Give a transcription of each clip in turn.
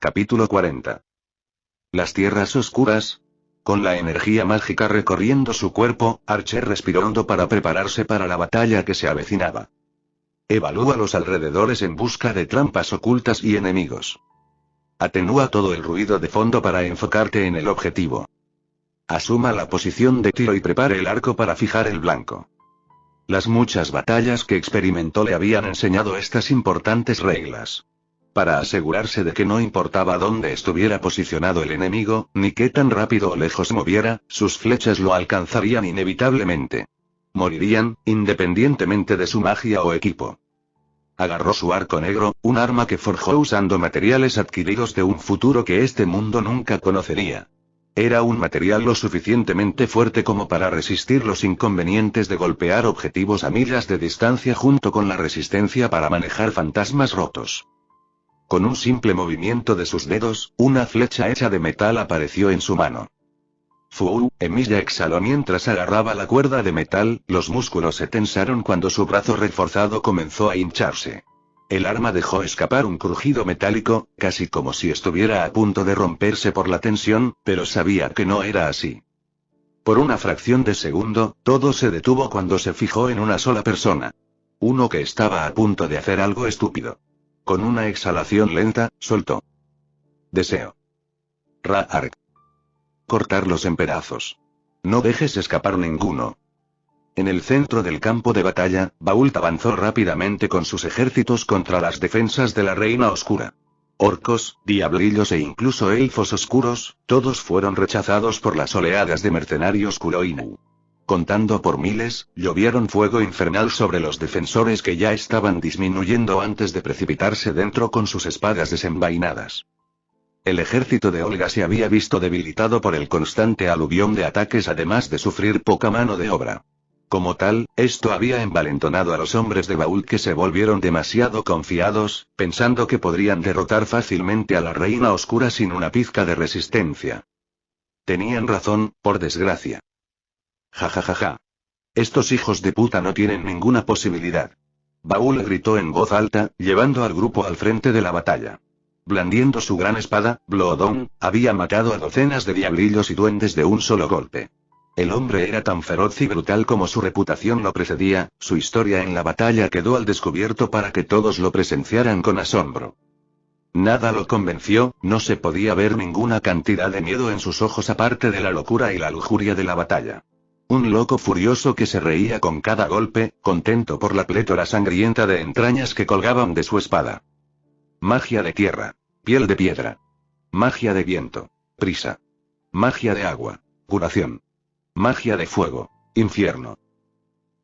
Capítulo 40. Las tierras oscuras. Con la energía mágica recorriendo su cuerpo, Archer respiró hondo para prepararse para la batalla que se avecinaba. Evalúa los alrededores en busca de trampas ocultas y enemigos. Atenúa todo el ruido de fondo para enfocarte en el objetivo. Asuma la posición de tiro y prepare el arco para fijar el blanco. Las muchas batallas que experimentó le habían enseñado estas importantes reglas. Para asegurarse de que no importaba dónde estuviera posicionado el enemigo, ni qué tan rápido o lejos se moviera, sus flechas lo alcanzarían inevitablemente. Morirían, independientemente de su magia o equipo. Agarró su arco negro, un arma que forjó usando materiales adquiridos de un futuro que este mundo nunca conocería. Era un material lo suficientemente fuerte como para resistir los inconvenientes de golpear objetivos a millas de distancia junto con la resistencia para manejar fantasmas rotos. Con un simple movimiento de sus dedos, una flecha hecha de metal apareció en su mano. Fu, Emilia exhaló mientras agarraba la cuerda de metal, los músculos se tensaron cuando su brazo reforzado comenzó a hincharse. El arma dejó escapar un crujido metálico, casi como si estuviera a punto de romperse por la tensión, pero sabía que no era así. Por una fracción de segundo, todo se detuvo cuando se fijó en una sola persona. Uno que estaba a punto de hacer algo estúpido. Con una exhalación lenta, soltó. Deseo. Ra-ark. Cortarlos en pedazos. No dejes escapar ninguno. En el centro del campo de batalla, Bault avanzó rápidamente con sus ejércitos contra las defensas de la Reina Oscura. Orcos, diablillos e incluso elfos oscuros, todos fueron rechazados por las oleadas de mercenarios Kuroinu. Contando por miles, llovieron fuego infernal sobre los defensores que ya estaban disminuyendo antes de precipitarse dentro con sus espadas desenvainadas. El ejército de Olga se había visto debilitado por el constante aluvión de ataques además de sufrir poca mano de obra. Como tal, esto había envalentonado a los hombres de Bault que se volvieron demasiado confiados, pensando que podrían derrotar fácilmente a la Reina Oscura sin una pizca de resistencia. Tenían razón, por desgracia. Ja. Estos hijos de puta no tienen ninguna posibilidad. Bault gritó en voz alta, llevando al grupo al frente de la batalla. Blandiendo su gran espada, Bloodhound había matado a docenas de diablillos y duendes de un solo golpe. El hombre era tan feroz y brutal como su reputación lo precedía, su historia en la batalla quedó al descubierto para que todos lo presenciaran con asombro. Nada lo convenció, no se podía ver ninguna cantidad de miedo en sus ojos aparte de la locura y la lujuria de la batalla. Un loco furioso que se reía con cada golpe, contento por la plétora sangrienta de entrañas que colgaban de su espada. Magia de tierra. Piel de piedra. Magia de viento. Prisa. Magia de agua. Curación. Magia de fuego. Infierno.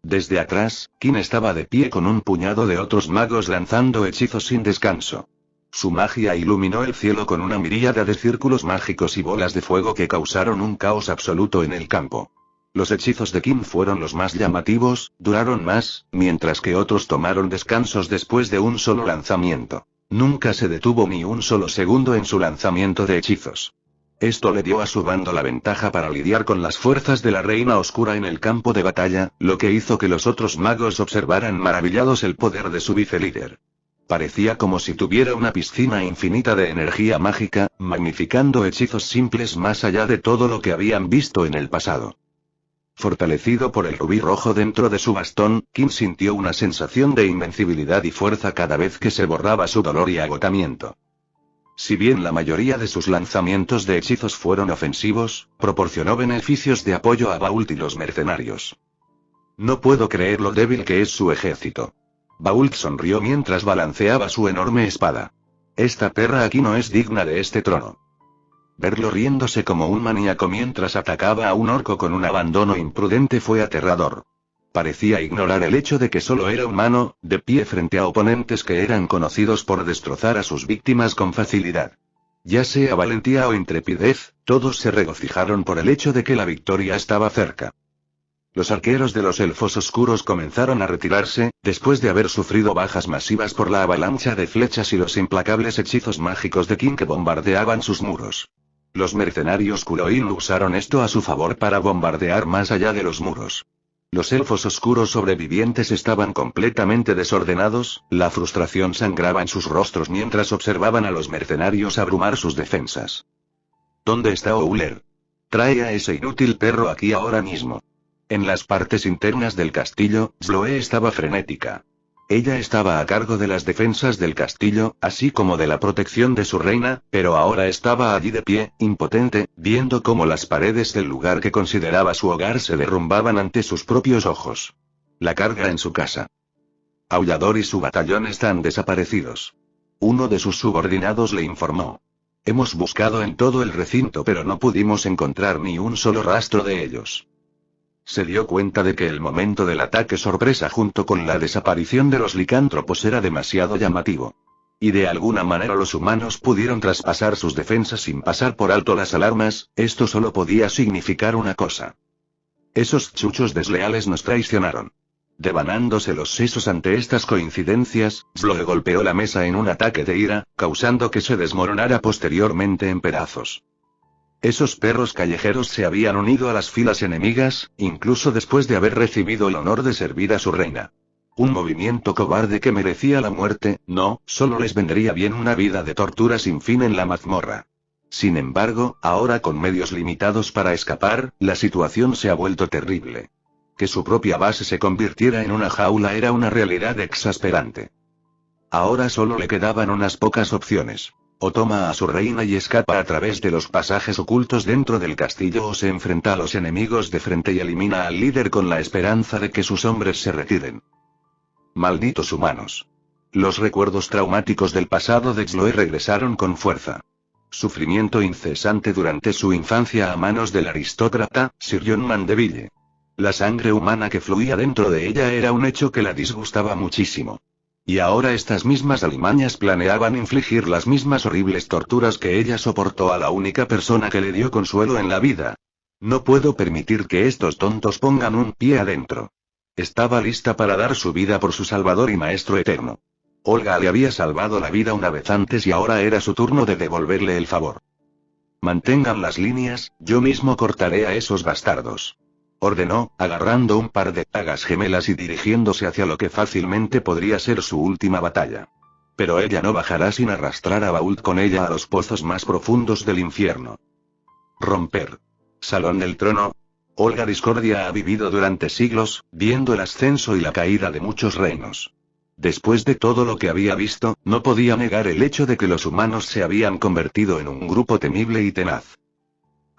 Desde atrás, Qin estaba de pie con un puñado de otros magos lanzando hechizos sin descanso. Su magia iluminó el cielo con una miríada de círculos mágicos y bolas de fuego que causaron un caos absoluto en el campo. Los hechizos de Qin fueron los más llamativos, duraron más, mientras que otros tomaron descansos después de un solo lanzamiento. Nunca se detuvo ni un solo segundo en su lanzamiento de hechizos. Esto le dio a su bando la ventaja para lidiar con las fuerzas de la Reina Oscura en el campo de batalla, lo que hizo que los otros magos observaran maravillados el poder de su vicelíder. Parecía como si tuviera una piscina infinita de energía mágica, magnificando hechizos simples más allá de todo lo que habían visto en el pasado. Fortalecido por el rubí rojo dentro de su bastón, Qin sintió una sensación de invencibilidad y fuerza cada vez que se borraba su dolor y agotamiento. Si bien la mayoría de sus lanzamientos de hechizos fueron ofensivos, proporcionó beneficios de apoyo a Bault y los mercenarios. No puedo creer lo débil que es su ejército. Bault sonrió mientras balanceaba su enorme espada. Esta perra aquí no es digna de este trono. Verlo riéndose como un maníaco mientras atacaba a un orco con un abandono imprudente fue aterrador. Parecía ignorar el hecho de que solo era humano, de pie frente a oponentes que eran conocidos por destrozar a sus víctimas con facilidad. Ya sea valentía o intrepidez, todos se regocijaron por el hecho de que la victoria estaba cerca. Los arqueros de los elfos oscuros comenzaron a retirarse, después de haber sufrido bajas masivas por la avalancha de flechas y los implacables hechizos mágicos de Qin que bombardeaban sus muros. Los mercenarios Kuroin usaron esto a su favor para bombardear más allá de los muros. Los elfos oscuros sobrevivientes estaban completamente desordenados, la frustración sangraba en sus rostros mientras observaban a los mercenarios abrumar sus defensas. ¿Dónde está Ouler? Trae a ese inútil perro aquí ahora mismo. En las partes internas del castillo, Chloe estaba frenética. Ella estaba a cargo de las defensas del castillo, así como de la protección de su reina, pero ahora estaba allí de pie, impotente, viendo cómo las paredes del lugar que consideraba su hogar se derrumbaban ante sus propios ojos. La carga en su casa. Aullador y su batallón están desaparecidos. Uno de sus subordinados le informó. Hemos buscado en todo el recinto pero no pudimos encontrar ni un solo rastro de ellos. Se dio cuenta de que el momento del ataque sorpresa junto con la desaparición de los licántropos era demasiado llamativo. Y de alguna manera los humanos pudieron traspasar sus defensas sin pasar por alto las alarmas, esto solo podía significar una cosa. Esos chuchos desleales nos traicionaron. Devanándose los sesos ante estas coincidencias, Chloe golpeó la mesa en un ataque de ira, causando que se desmoronara posteriormente en pedazos. Esos perros callejeros se habían unido a las filas enemigas, incluso después de haber recibido el honor de servir a su reina. Un movimiento cobarde que merecía la muerte, no, solo les vendría bien una vida de tortura sin fin en la mazmorra. Sin embargo, ahora con medios limitados para escapar, la situación se ha vuelto terrible. Que su propia base se convirtiera en una jaula era una realidad exasperante. Ahora solo le quedaban unas pocas opciones. O toma a su reina y escapa a través de los pasajes ocultos dentro del castillo o se enfrenta a los enemigos de frente y elimina al líder con la esperanza de que sus hombres se retiren. Malditos humanos. Los recuerdos traumáticos del pasado de Chloe regresaron con fuerza. Sufrimiento incesante durante su infancia a manos del aristócrata, Sir John Mandeville. La sangre humana que fluía dentro de ella era un hecho que la disgustaba muchísimo. Y ahora estas mismas alimañas planeaban infligir las mismas horribles torturas que ella soportó a la única persona que le dio consuelo en la vida. No puedo permitir que estos tontos pongan un pie adentro. Estaba lista para dar su vida por su salvador y maestro eterno. Olga le había salvado la vida una vez antes y ahora era su turno de devolverle el favor. Mantengan las líneas, yo mismo cortaré a esos bastardos. Ordenó, agarrando un par de dagas gemelas y dirigiéndose hacia lo que fácilmente podría ser su última batalla. Pero ella no bajará sin arrastrar a Bault con ella a los pozos más profundos del infierno. Romper. Salón del Trono. Olga Discordia ha vivido durante siglos, viendo el ascenso y la caída de muchos reinos. Después de todo lo que había visto, no podía negar el hecho de que los humanos se habían convertido en un grupo temible y tenaz.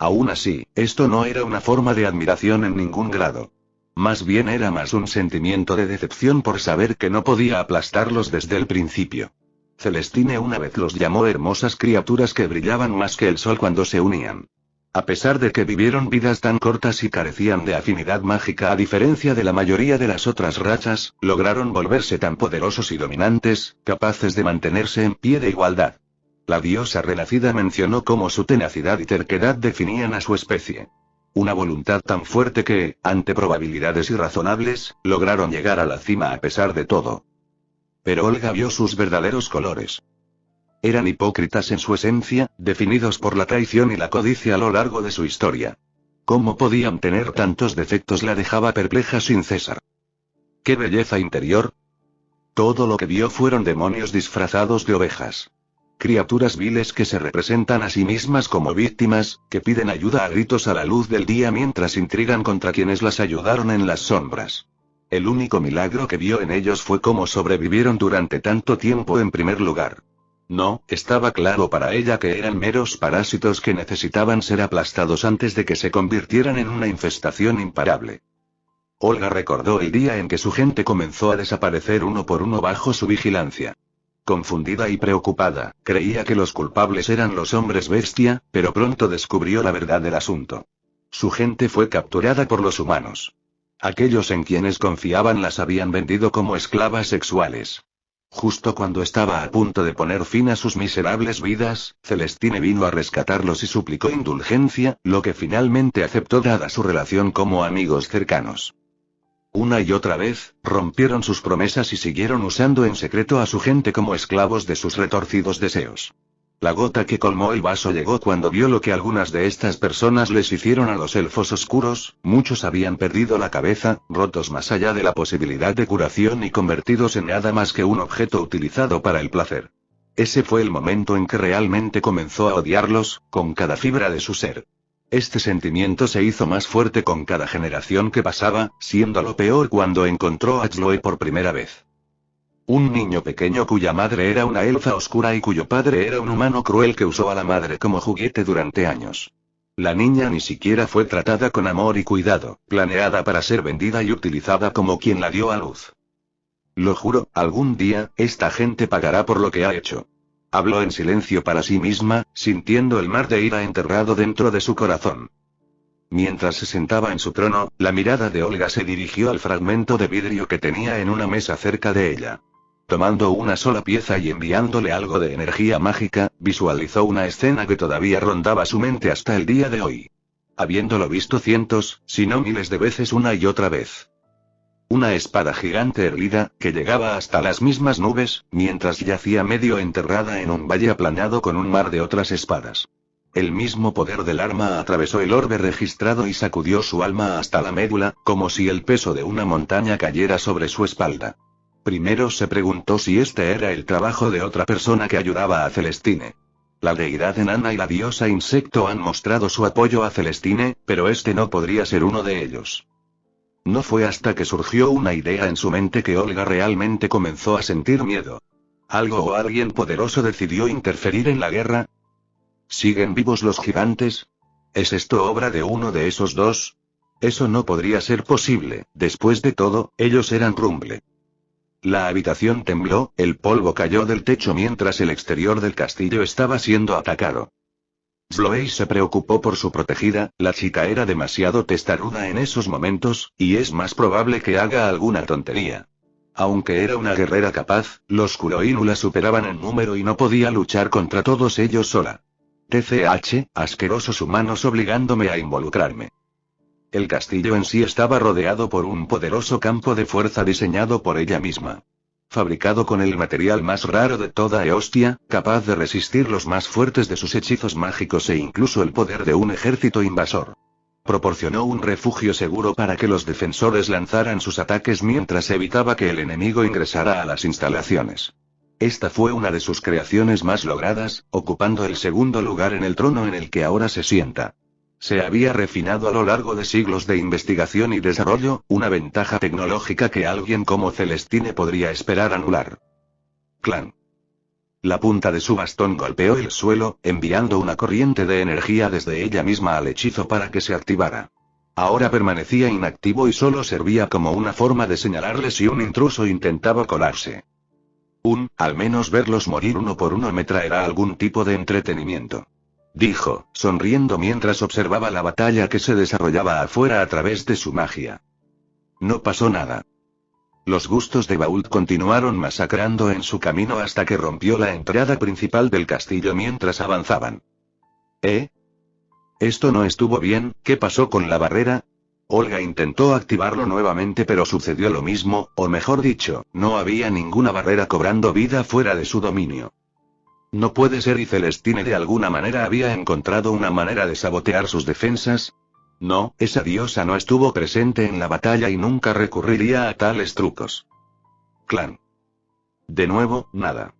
Aún así, esto no era una forma de admiración en ningún grado. Más bien era más un sentimiento de decepción por saber que no podía aplastarlos desde el principio. Celestine una vez los llamó hermosas criaturas que brillaban más que el sol cuando se unían. A pesar de que vivieron vidas tan cortas y carecían de afinidad mágica a diferencia de la mayoría de las otras rachas, lograron volverse tan poderosos y dominantes, capaces de mantenerse en pie de igualdad. La diosa renacida mencionó cómo su tenacidad y terquedad definían a su especie. Una voluntad tan fuerte que, ante probabilidades irrazonables, lograron llegar a la cima a pesar de todo. Pero Olga vio sus verdaderos colores. Eran hipócritas en su esencia, definidos por la traición y la codicia a lo largo de su historia. ¿Cómo podían tener tantos defectos? La dejaba perpleja sin cesar. ¡Qué belleza interior! Todo lo que vio fueron demonios disfrazados de ovejas. Criaturas viles que se representan a sí mismas como víctimas, que piden ayuda a gritos a la luz del día mientras intrigan contra quienes las ayudaron en las sombras. El único milagro que vio en ellos fue cómo sobrevivieron durante tanto tiempo en primer lugar. No, estaba claro para ella que eran meros parásitos que necesitaban ser aplastados antes de que se convirtieran en una infestación imparable. Olga recordó el día en que su gente comenzó a desaparecer uno por uno bajo su vigilancia. Confundida y preocupada, creía que los culpables eran los hombres bestia, pero pronto descubrió la verdad del asunto. Su gente fue capturada por los humanos. Aquellos en quienes confiaban las habían vendido como esclavas sexuales. Justo cuando estaba a punto de poner fin a sus miserables vidas, Celestine vino a rescatarlos y suplicó indulgencia, lo que finalmente aceptó dada su relación como amigos cercanos. Una y otra vez, rompieron sus promesas y siguieron usando en secreto a su gente como esclavos de sus retorcidos deseos. La gota que colmó el vaso llegó cuando vio lo que algunas de estas personas les hicieron a los elfos oscuros. Muchos habían perdido la cabeza, rotos más allá de la posibilidad de curación y convertidos en nada más que un objeto utilizado para el placer. Ese fue el momento en que realmente comenzó a odiarlos, con cada fibra de su ser. Este sentimiento se hizo más fuerte con cada generación que pasaba, siendo lo peor cuando encontró a Chloe por primera vez. Un niño pequeño cuya madre era una elfa oscura y cuyo padre era un humano cruel que usó a la madre como juguete durante años. La niña ni siquiera fue tratada con amor y cuidado, planeada para ser vendida y utilizada como quien la dio a luz. Lo juro, algún día, esta gente pagará por lo que ha hecho. Habló en silencio para sí misma, sintiendo el mar de ira enterrado dentro de su corazón. Mientras se sentaba en su trono, la mirada de Olga se dirigió al fragmento de vidrio que tenía en una mesa cerca de ella. Tomando una sola pieza y enviándole algo de energía mágica, visualizó una escena que todavía rondaba su mente hasta el día de hoy. Habiéndolo visto cientos, si no miles de veces una y otra vez. Una espada gigante erguida, que llegaba hasta las mismas nubes, mientras yacía medio enterrada en un valle aplanado con un mar de otras espadas. El mismo poder del arma atravesó el orbe registrado y sacudió su alma hasta la médula, como si el peso de una montaña cayera sobre su espalda. Primero se preguntó si este era el trabajo de otra persona que ayudaba a Celestine. La deidad enana y la diosa insecto han mostrado su apoyo a Celestine, pero este no podría ser uno de ellos. No fue hasta que surgió una idea en su mente que Olga realmente comenzó a sentir miedo. ¿Algo o alguien poderoso decidió interferir en la guerra? ¿Siguen vivos los gigantes? ¿Es esto obra de uno de esos dos? Eso no podría ser posible, después de todo, ellos eran Rumble. La habitación tembló, el polvo cayó del techo mientras el exterior del castillo estaba siendo atacado. Chloe se preocupó por su protegida, la chica era demasiado testaruda en esos momentos, y es más probable que haga alguna tontería. Aunque era una guerrera capaz, los Kuroinu la superaban en número y no podía luchar contra todos ellos sola. TCH, asquerosos humanos obligándome a involucrarme. El castillo en sí estaba rodeado por un poderoso campo de fuerza diseñado por ella misma. Fabricado con el material más raro de toda Eostia, capaz de resistir los más fuertes de sus hechizos mágicos e incluso el poder de un ejército invasor. Proporcionó un refugio seguro para que los defensores lanzaran sus ataques mientras evitaba que el enemigo ingresara a las instalaciones. Esta fue una de sus creaciones más logradas, ocupando el segundo lugar en el trono en el que ahora se sienta. Se había refinado a lo largo de siglos de investigación y desarrollo, una ventaja tecnológica que alguien como Celestine podría esperar anular. Clan. La punta de su bastón golpeó el suelo, enviando una corriente de energía desde ella misma al hechizo para que se activara. Ahora permanecía inactivo y solo servía como una forma de señalarle si un intruso intentaba colarse. Al menos verlos morir uno por uno me traerá algún tipo de entretenimiento. Dijo, sonriendo mientras observaba la batalla que se desarrollaba afuera a través de su magia. No pasó nada. Los gustos de Bault continuaron masacrando en su camino hasta que rompió la entrada principal del castillo mientras avanzaban. Esto no estuvo bien, ¿qué pasó con la barrera? Olga intentó activarlo nuevamente pero sucedió lo mismo, o mejor dicho, no había ninguna barrera cobrando vida fuera de su dominio. No puede ser, y Celestine de alguna manera había encontrado una manera de sabotear sus defensas. No, esa diosa no estuvo presente en la batalla y nunca recurriría a tales trucos. Clan. De nuevo, nada.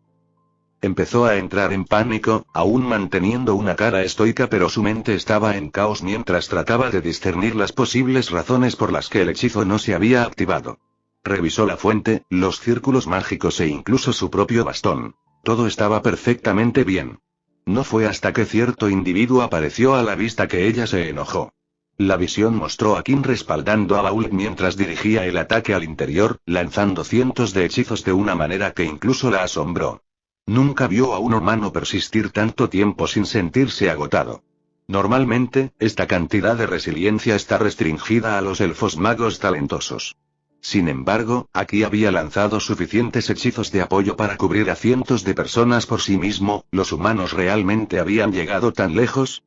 Empezó a entrar en pánico, aún manteniendo una cara estoica, pero su mente estaba en caos mientras trataba de discernir las posibles razones por las que el hechizo no se había activado. Revisó la fuente, los círculos mágicos e incluso su propio bastón. Todo estaba perfectamente bien. No fue hasta que cierto individuo apareció a la vista que ella se enojó. La visión mostró a Kim respaldando a Bault mientras dirigía el ataque al interior, lanzando cientos de hechizos de una manera que incluso la asombró. Nunca vio a un humano persistir tanto tiempo sin sentirse agotado. Normalmente, esta cantidad de resiliencia está restringida a los elfos magos talentosos. Sin embargo, aquí había lanzado suficientes hechizos de apoyo para cubrir a cientos de personas por sí mismo. ¿Los humanos realmente habían llegado tan lejos?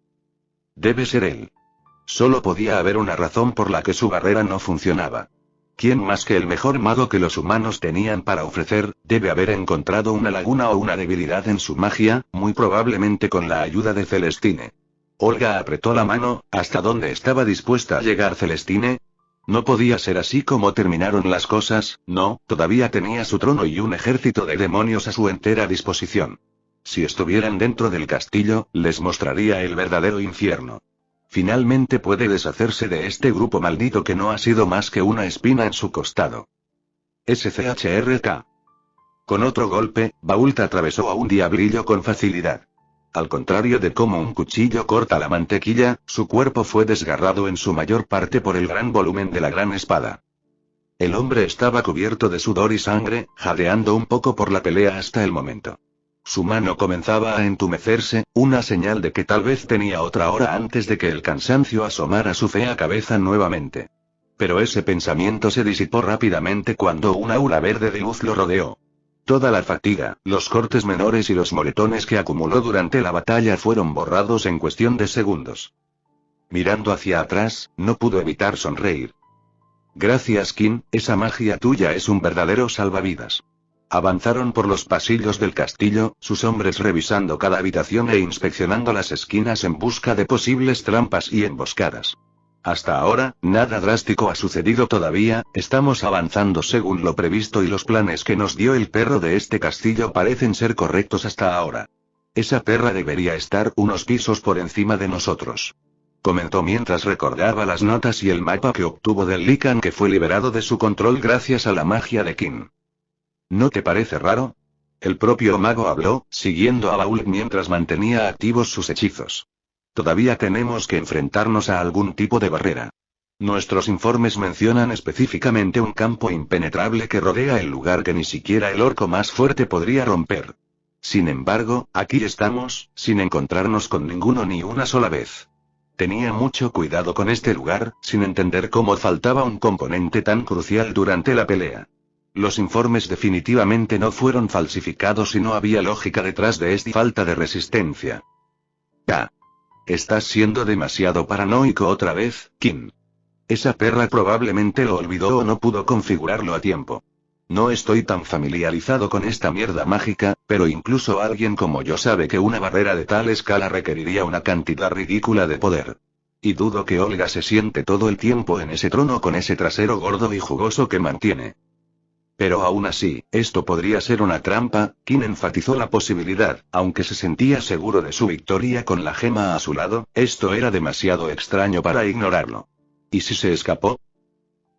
Debe ser él. Solo podía haber una razón por la que su barrera no funcionaba. ¿Quién más que el mejor mago que los humanos tenían para ofrecer, debe haber encontrado una laguna o una debilidad en su magia, muy probablemente con la ayuda de Celestine? Olga apretó la mano. ¿Hasta dónde estaba dispuesta a llegar Celestine? No podía ser así como terminaron las cosas, no, todavía tenía su trono y un ejército de demonios a su entera disposición. Si estuvieran dentro del castillo, les mostraría el verdadero infierno. Finalmente puede deshacerse de este grupo maldito que no ha sido más que una espina en su costado. SCHRK. Con otro golpe, Bault atravesó a un diablillo con facilidad. Al contrario de cómo un cuchillo corta la mantequilla, su cuerpo fue desgarrado en su mayor parte por el gran volumen de la gran espada. El hombre estaba cubierto de sudor y sangre, jadeando un poco por la pelea hasta el momento. Su mano comenzaba a entumecerse, una señal de que tal vez tenía otra hora antes de que el cansancio asomara su fea cabeza nuevamente. Pero ese pensamiento se disipó rápidamente cuando un aura verde de luz lo rodeó. Toda la fatiga, los cortes menores y los moretones que acumuló durante la batalla fueron borrados en cuestión de segundos. Mirando hacia atrás, no pudo evitar sonreír. Gracias, Kin, esa magia tuya es un verdadero salvavidas. Avanzaron por los pasillos del castillo, sus hombres revisando cada habitación e inspeccionando las esquinas en busca de posibles trampas y emboscadas. Hasta ahora, nada drástico ha sucedido todavía, estamos avanzando según lo previsto y los planes que nos dio el perro de este castillo parecen ser correctos hasta ahora. Esa perra debería estar unos pisos por encima de nosotros. Comentó mientras recordaba las notas y el mapa que obtuvo del Lycan que fue liberado de su control gracias a la magia de Kin. ¿No te parece raro? El propio mago habló, siguiendo a Bault mientras mantenía activos sus hechizos. Todavía tenemos que enfrentarnos a algún tipo de barrera. Nuestros informes mencionan específicamente un campo impenetrable que rodea el lugar que ni siquiera el orco más fuerte podría romper. Sin embargo, aquí estamos, sin encontrarnos con ninguno ni una sola vez. Tenía mucho cuidado con este lugar, sin entender cómo faltaba un componente tan crucial durante la pelea. Los informes definitivamente no fueron falsificados y no había lógica detrás de esta falta de resistencia. Ya. Estás siendo demasiado paranoico otra vez, Kin. Esa perra probablemente lo olvidó o no pudo configurarlo a tiempo. No estoy tan familiarizado con esta mierda mágica, pero incluso alguien como yo sabe que una barrera de tal escala requeriría una cantidad ridícula de poder. Y dudo que Olga se siente todo el tiempo en ese trono con ese trasero gordo y jugoso que mantiene. Pero aún así, esto podría ser una trampa. Kin enfatizó la posibilidad, aunque se sentía seguro de su victoria con la gema a su lado, esto era demasiado extraño para ignorarlo. ¿Y si se escapó?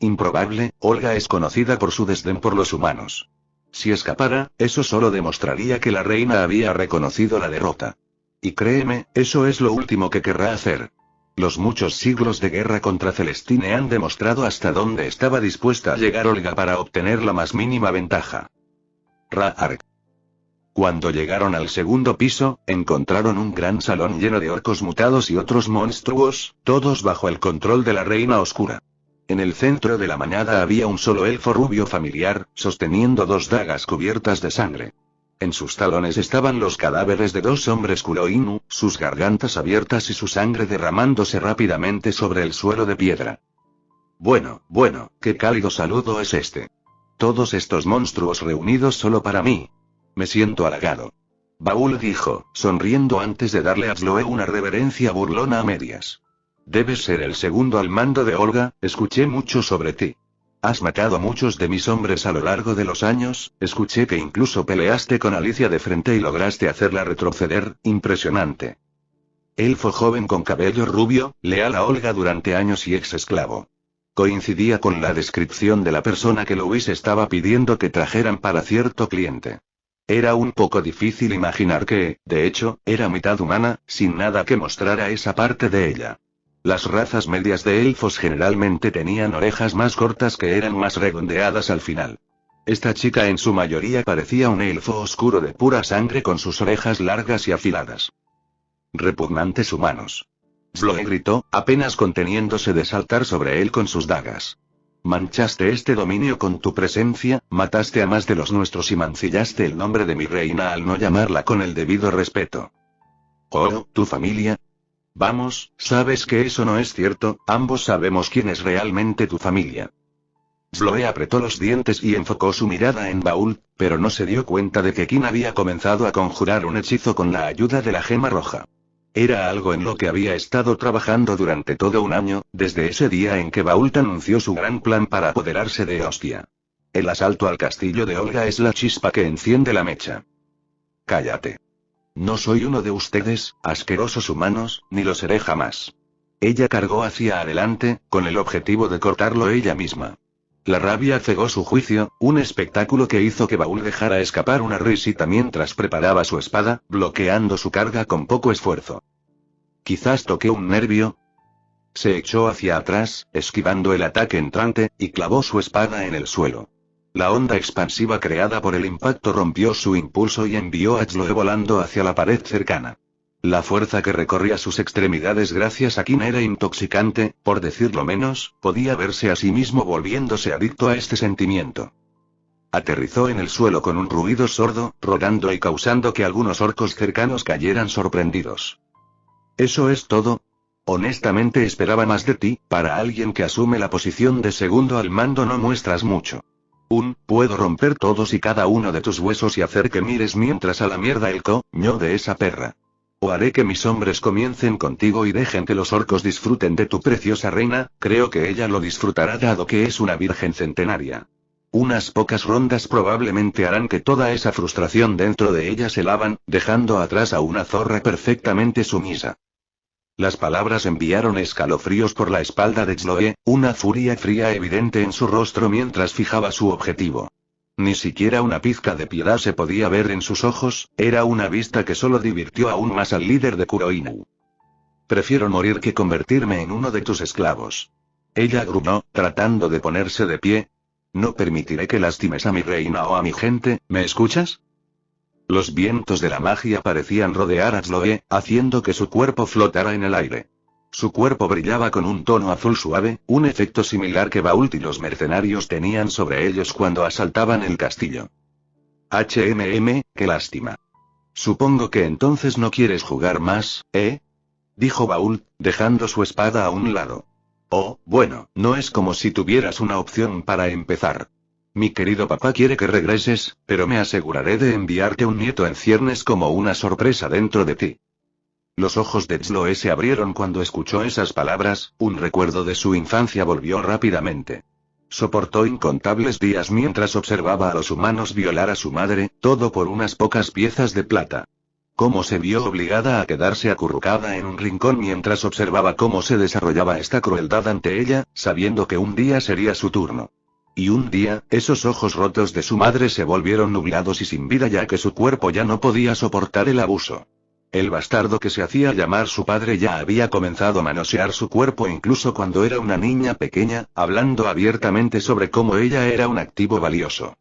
Improbable, Olga es conocida por su desdén por los humanos. Si escapara, eso solo demostraría que la reina había reconocido la derrota. Y créeme, eso es lo último que querrá hacer. Los muchos siglos de guerra contra Celestine han demostrado hasta dónde estaba dispuesta a llegar Olga para obtener la más mínima ventaja. Ra-ark. Cuando llegaron al segundo piso, encontraron un gran salón lleno de orcos mutados y otros monstruos, todos bajo el control de la Reina Oscura. En el centro de la manada había un solo elfo rubio familiar, sosteniendo dos dagas cubiertas de sangre. En sus talones estaban los cadáveres de dos hombres Kulo-Inu, sus gargantas abiertas y su sangre derramándose rápidamente sobre el suelo de piedra. Bueno, qué cálido saludo es este. Todos estos monstruos reunidos solo para mí. Me siento halagado. Bault dijo, sonriendo antes de darle a Sloe una reverencia burlona a medias. Debes ser el segundo al mando de Olga, escuché mucho sobre ti. Has matado a muchos de mis hombres a lo largo de los años, escuché que incluso peleaste con Alicia de frente y lograste hacerla retroceder, impresionante. Elfo joven con cabello rubio, leal a Olga durante años y ex esclavo. Coincidía con la descripción de la persona que Louis estaba pidiendo que trajeran para cierto cliente. Era un poco difícil imaginar que, de hecho, era mitad humana, sin nada que mostrara esa parte de ella. Las razas medias de elfos generalmente tenían orejas más cortas que eran más redondeadas al final. Esta chica en su mayoría parecía un elfo oscuro de pura sangre con sus orejas largas y afiladas. Repugnantes humanos. Sloe gritó, apenas conteniéndose de saltar sobre él con sus dagas. Manchaste este dominio con tu presencia, mataste a más de los nuestros y mancillaste el nombre de mi reina al no llamarla con el debido respeto. Oh, ¿tu familia? Vamos, sabes que eso no es cierto, ambos sabemos quién es realmente tu familia. Zoe apretó los dientes y enfocó su mirada en Baúl, pero no se dio cuenta de que Qin había comenzado a conjurar un hechizo con la ayuda de la gema roja. Era algo en lo que había estado trabajando durante todo un año, desde ese día en que Baúl anunció su gran plan para apoderarse de Ostia. El asalto al castillo de Olga es la chispa que enciende la mecha. Cállate. No soy uno de ustedes, asquerosos humanos, ni lo seré jamás. Ella cargó hacia adelante, con el objetivo de cortarlo ella misma. La rabia cegó su juicio, un espectáculo que hizo que Baúl dejara escapar una risita mientras preparaba su espada, bloqueando su carga con poco esfuerzo. Quizás toqué un nervio. Se echó hacia atrás, esquivando el ataque entrante, y clavó su espada en el suelo. La onda expansiva creada por el impacto rompió su impulso y envió a Zoe volando hacia la pared cercana. La fuerza que recorría sus extremidades gracias a Qin era intoxicante, por decirlo menos, podía verse a sí mismo volviéndose adicto a este sentimiento. Aterrizó en el suelo con un ruido sordo, rodando y causando que algunos orcos cercanos cayeran sorprendidos. ¿Eso es todo? Honestamente esperaba más de ti, para alguien que asume la posición de segundo al mando no muestras mucho. Puedo romper todos y cada uno de tus huesos y hacer que mires mientras a la mierda el coño de esa perra. O haré que mis hombres comiencen contigo y dejen que los orcos disfruten de tu preciosa reina, creo que ella lo disfrutará dado que es una virgen centenaria. Unas pocas rondas probablemente harán que toda esa frustración dentro de ella se lavan, dejando atrás a una zorra perfectamente sumisa. Las palabras enviaron escalofríos por la espalda de Zoe, una furia fría evidente en su rostro mientras fijaba su objetivo. Ni siquiera una pizca de piedad se podía ver en sus ojos, era una vista que solo divirtió aún más al líder de Kuroinu. Prefiero morir que convertirme en uno de tus esclavos. Ella gruñó, tratando de ponerse de pie. No permitiré que lastimes a mi reina o a mi gente, ¿me escuchas? Los vientos de la magia parecían rodear a Zoe, haciendo que su cuerpo flotara en el aire. Su cuerpo brillaba con un tono azul suave, un efecto similar que Bault y los mercenarios tenían sobre ellos cuando asaltaban el castillo. Qué lástima. Supongo que entonces no quieres jugar más, ¿eh? Dijo Bault, dejando su espada a un lado. Oh, bueno, no es como si tuvieras una opción para empezar. Mi querido papá quiere que regreses, pero me aseguraré de enviarte un nieto en ciernes como una sorpresa dentro de ti. Los ojos de Zoe se abrieron cuando escuchó esas palabras, un recuerdo de su infancia volvió rápidamente. Soportó incontables días mientras observaba a los humanos violar a su madre, todo por unas pocas piezas de plata. Cómo se vio obligada a quedarse acurrucada en un rincón mientras observaba cómo se desarrollaba esta crueldad ante ella, sabiendo que un día sería su turno. Y un día, esos ojos rotos de su madre se volvieron nublados y sin vida ya que su cuerpo ya no podía soportar el abuso. El bastardo que se hacía llamar su padre ya había comenzado a manosear su cuerpo incluso cuando era una niña pequeña, hablando abiertamente sobre cómo ella era un activo valioso.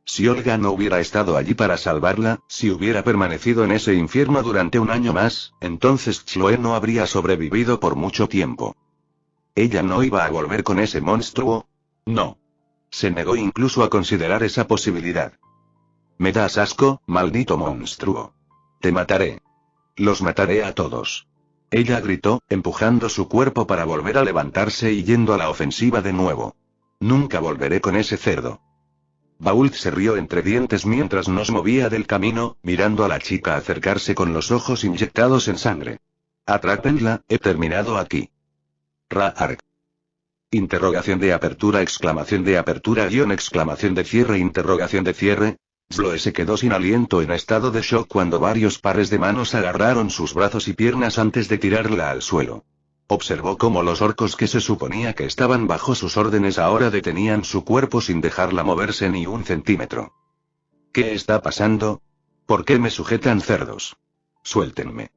Si Olga no hubiera estado allí para salvarla, si hubiera permanecido en ese infierno durante un año más, entonces Chloe no habría sobrevivido por mucho tiempo. ¿Ella no iba a volver con ese monstruo? No. Se negó incluso a considerar esa posibilidad. Me das asco, maldito monstruo. Te mataré. Los mataré a todos. Ella gritó, empujando su cuerpo para volver a levantarse y yendo a la ofensiva de nuevo. Nunca volveré con ese cerdo. Bault se rió entre dientes mientras nos movía del camino, mirando a la chica acercarse con los ojos inyectados en sangre. Atrápenla, he terminado aquí. Ra-ark. Interrogación de apertura, guión exclamación de cierre. Zoe se quedó sin aliento en estado de shock cuando varios pares de manos agarraron sus brazos y piernas antes de tirarla al suelo. Observó cómo los orcos que se suponía que estaban bajo sus órdenes ahora detenían su cuerpo sin dejarla moverse ni un centímetro. ¿Qué está pasando? ¿Por qué me sujetan cerdos? Suéltenme.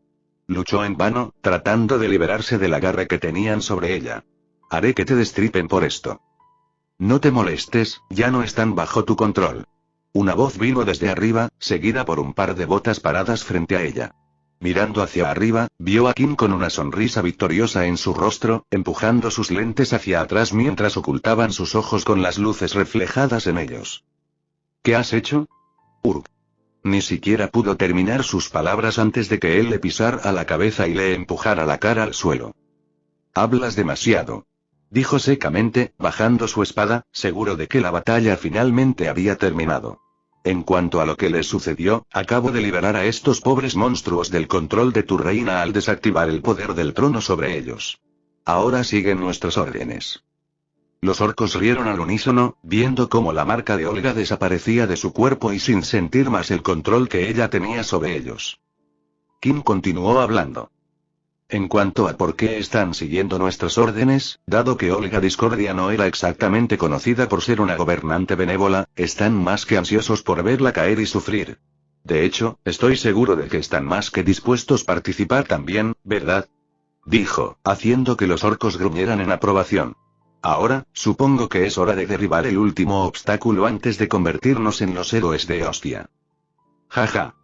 Luchó en vano, tratando de liberarse del agarre que tenían sobre ella. Haré que te destripen por esto. No te molestes, ya no están bajo tu control. Una voz vino desde arriba, seguida por un par de botas paradas frente a ella. Mirando hacia arriba, vio a Qin con una sonrisa victoriosa en su rostro, empujando sus lentes hacia atrás mientras ocultaban sus ojos con las luces reflejadas en ellos. ¿Qué has hecho? Urk. Ni siquiera pudo terminar sus palabras antes de que él le pisara a la cabeza y le empujara la cara al suelo. Hablas demasiado. dijo secamente, bajando su espada, seguro de que la batalla finalmente había terminado. En cuanto a lo que les sucedió, acabo de liberar a estos pobres monstruos del control de tu reina al desactivar el poder del trono sobre ellos. Ahora siguen nuestras órdenes. Los orcos rieron al unísono, viendo cómo la marca de Olga desaparecía de su cuerpo y sin sentir más el control que ella tenía sobre ellos. Kim continuó hablando. En cuanto a por qué están siguiendo nuestras órdenes, dado que Olga Discordia no era exactamente conocida por ser una gobernante benévola, están más que ansiosos por verla caer y sufrir. De hecho, estoy seguro de que están más que dispuestos a participar también, ¿verdad? Dijo, haciendo que los orcos gruñeran en aprobación. Ahora, supongo que es hora de derribar el último obstáculo antes de convertirnos en los héroes de Ostia. Jaja.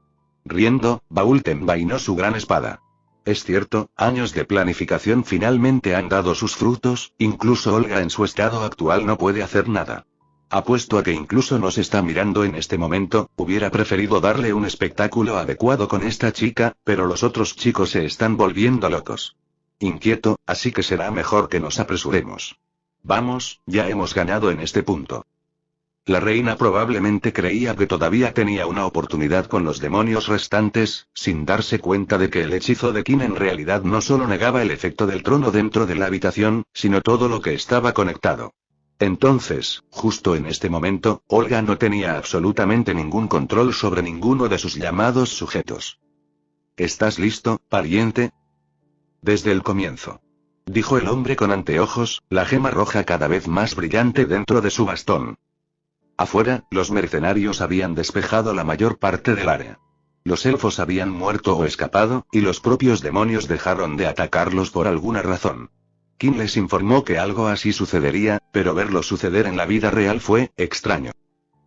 Riendo, Bault envainó su gran espada. Es cierto, años de planificación finalmente han dado sus frutos, incluso Olga en su estado actual no puede hacer nada. Apuesto a que incluso nos está mirando en este momento, hubiera preferido darle un espectáculo adecuado con esta chica, pero los otros chicos se están volviendo locos. Inquieto, así que será mejor que nos apresuremos. Vamos, ya hemos ganado en este punto. La reina probablemente creía que todavía tenía una oportunidad con los demonios restantes, sin darse cuenta de que el hechizo de Qin en realidad no solo negaba el efecto del trono dentro de la habitación, sino todo lo que estaba conectado. Entonces, justo en este momento, Olga no tenía absolutamente ningún control sobre ninguno de sus llamados sujetos. ¿Estás listo, pariente? Desde el comienzo. Dijo el hombre con anteojos, la gema roja cada vez más brillante dentro de su bastón. Afuera, los mercenarios habían despejado la mayor parte del área. Los elfos habían muerto o escapado, y los propios demonios dejaron de atacarlos por alguna razón. Qin les informó que algo así sucedería, pero verlo suceder en la vida real fue extraño.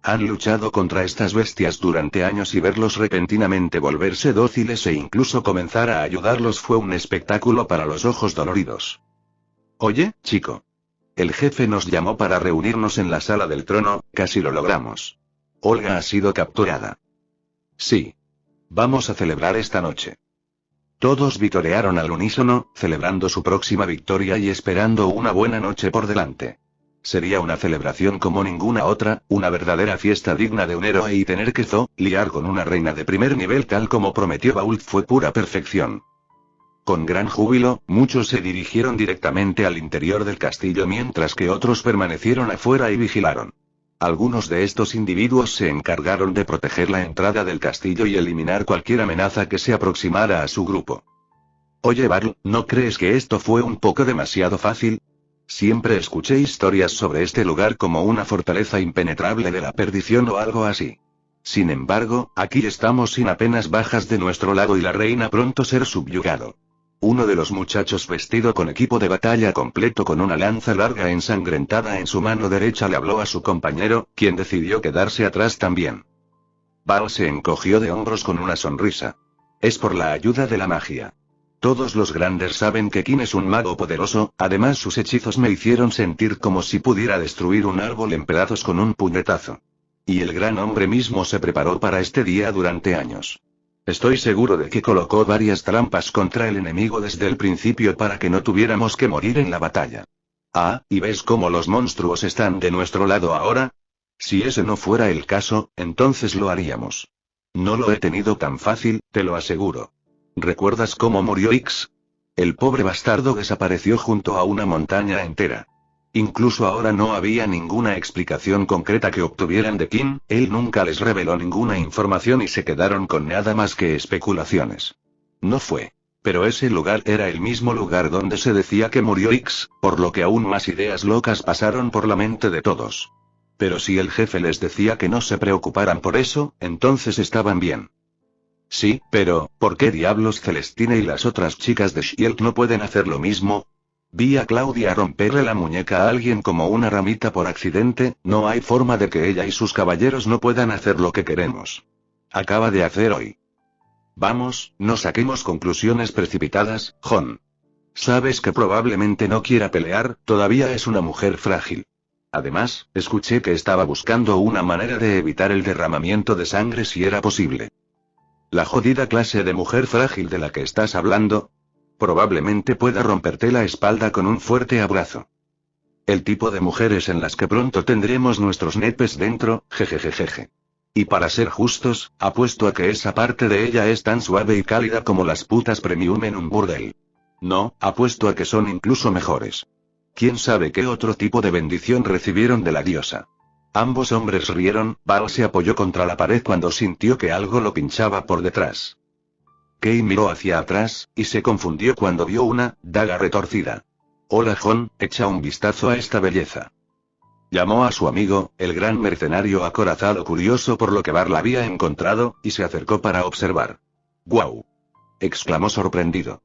Han luchado contra estas bestias durante años y verlos repentinamente volverse dóciles e incluso comenzar a ayudarlos fue un espectáculo para los ojos doloridos. Oye, chico. El jefe nos llamó para reunirnos en la sala del trono, casi lo logramos. Olga ha sido capturada. Sí. Vamos a celebrar esta noche. Todos vitorearon al unísono, celebrando su próxima victoria y esperando una buena noche por delante. Sería una celebración como ninguna otra, una verdadera fiesta digna de un héroe y tener que liar con una reina de primer nivel tal como prometió Bault fue pura perfección. Con gran júbilo, muchos se dirigieron directamente al interior del castillo mientras que otros permanecieron afuera y vigilaron. Algunos de estos individuos se encargaron de proteger la entrada del castillo y eliminar cualquier amenaza que se aproximara a su grupo. Oye Barl, ¿no crees que esto fue un poco demasiado fácil? Siempre escuché historias sobre este lugar como una fortaleza impenetrable de la perdición o algo así. Sin embargo, aquí estamos sin apenas bajas de nuestro lado y la reina pronto ser subyugado. Uno de los muchachos vestido con equipo de batalla completo con una lanza larga ensangrentada en su mano derecha le habló a su compañero, quien decidió quedarse atrás también. Bao se encogió de hombros con una sonrisa. Es por la ayuda de la magia. Todos los grandes saben que Qin es un mago poderoso, además sus hechizos me hicieron sentir como si pudiera destruir un árbol en pedazos con un puñetazo. Y el gran hombre mismo se preparó para este día durante años. Estoy seguro de que colocó varias trampas contra el enemigo desde el principio para que no tuviéramos que morir en la batalla. Ah, ¿y ves cómo los monstruos están de nuestro lado ahora? Si ese no fuera el caso, entonces lo haríamos. No lo he tenido tan fácil, te lo aseguro. ¿Recuerdas cómo murió Ix? El pobre bastardo desapareció junto a una montaña entera. Incluso ahora no había ninguna explicación concreta que obtuvieran de Qin, él nunca les reveló ninguna información y se quedaron con nada más que especulaciones. No fue. Pero ese lugar era el mismo lugar donde se decía que murió Ix, por lo que aún más ideas locas pasaron por la mente de todos. Pero si el jefe les decía que no se preocuparan por eso, entonces estaban bien. Sí, pero, ¿por qué diablos Celestina y las otras chicas de Shield no pueden hacer lo mismo? Vi a Claudia romperle la muñeca a alguien como una ramita por accidente, no hay forma de que ella y sus caballeros no puedan hacer lo que queremos. Acaba de hacer hoy. Vamos, no saquemos conclusiones precipitadas, Jon. Sabes que probablemente no quiera pelear, todavía es una mujer frágil. Además, escuché que estaba buscando una manera de evitar el derramamiento de sangre si era posible. ¿La jodida clase de mujer frágil de la que estás hablando? Probablemente pueda romperte la espalda con un fuerte abrazo. El tipo de mujeres en las que pronto tendremos nuestros nepes dentro, jejejejeje. Y para ser justos, apuesto a que esa parte de ella es tan suave y cálida como las putas premium en un burdel. No, apuesto a que son incluso mejores. ¿Quién sabe qué otro tipo de bendición recibieron de la diosa? Ambos hombres rieron. Val se apoyó contra la pared cuando sintió que algo lo pinchaba por detrás. Kei miró hacia atrás, y se confundió cuando vio una daga retorcida. Hola Jon, echa un vistazo a esta belleza. Llamó a su amigo, el gran mercenario acorazado curioso por lo que Val había encontrado, y se acercó para observar. ¡Guau! Exclamó sorprendido.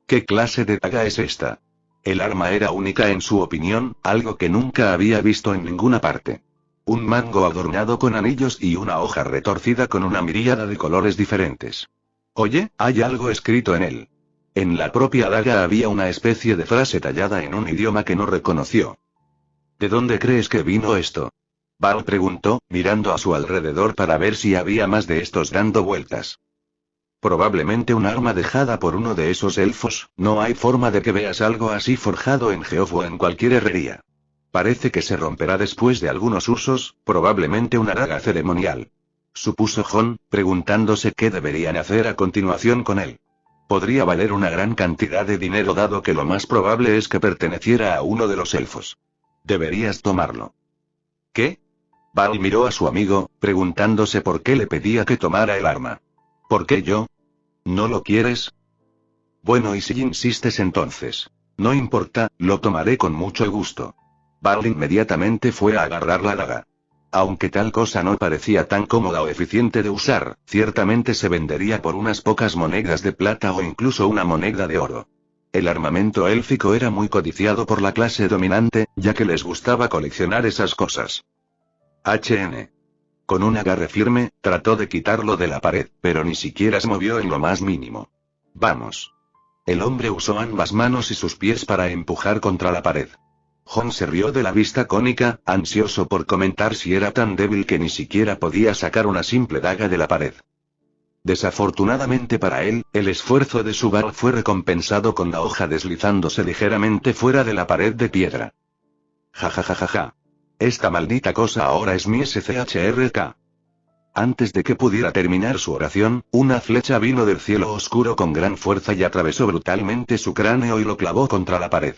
¿Qué clase de daga es esta? El arma era única en su opinión, algo que nunca había visto en ninguna parte. Un mango adornado con anillos y una hoja retorcida con una miríada de colores diferentes. Oye, hay algo escrito en él. En la propia daga había una especie de frase tallada en un idioma que no reconoció. ¿De dónde crees que vino esto? Val preguntó, mirando a su alrededor para ver si había más de estos dando vueltas. Probablemente un arma dejada por uno de esos elfos. No hay forma de que veas algo así forjado en Geoff o en cualquier herrería. Parece que se romperá después de algunos usos, probablemente una daga ceremonial. Supuso Jon, preguntándose qué deberían hacer a continuación con él. Podría valer una gran cantidad de dinero dado que lo más probable es que perteneciera a uno de los elfos. Deberías tomarlo. ¿Qué? Val miró a su amigo, preguntándose por qué le pedía que tomara el arma. ¿Por qué yo? ¿No lo quieres? Bueno, y si insistes entonces. No importa, lo tomaré con mucho gusto. Val inmediatamente fue a agarrar la daga. Aunque tal cosa no parecía tan cómoda o eficiente de usar, ciertamente se vendería por unas pocas monedas de plata o incluso una moneda de oro. El armamento élfico era muy codiciado por la clase dominante, ya que les gustaba coleccionar esas cosas. HN. Con un agarre firme, trató de quitarlo de la pared, pero ni siquiera se movió en lo más mínimo. Vamos. El hombre usó ambas manos y sus pies para empujar contra la pared. Jon se rió de la vista cónica, ansioso por comentar si era tan débil que ni siquiera podía sacar una simple daga de la pared. Desafortunadamente para él, el esfuerzo de su Val fue recompensado con la hoja deslizándose ligeramente fuera de la pared de piedra. Ja. Esta maldita cosa ahora es mi SCHRK. Antes de que pudiera terminar su oración, una flecha vino del cielo oscuro con gran fuerza y atravesó brutalmente su cráneo y lo clavó contra la pared.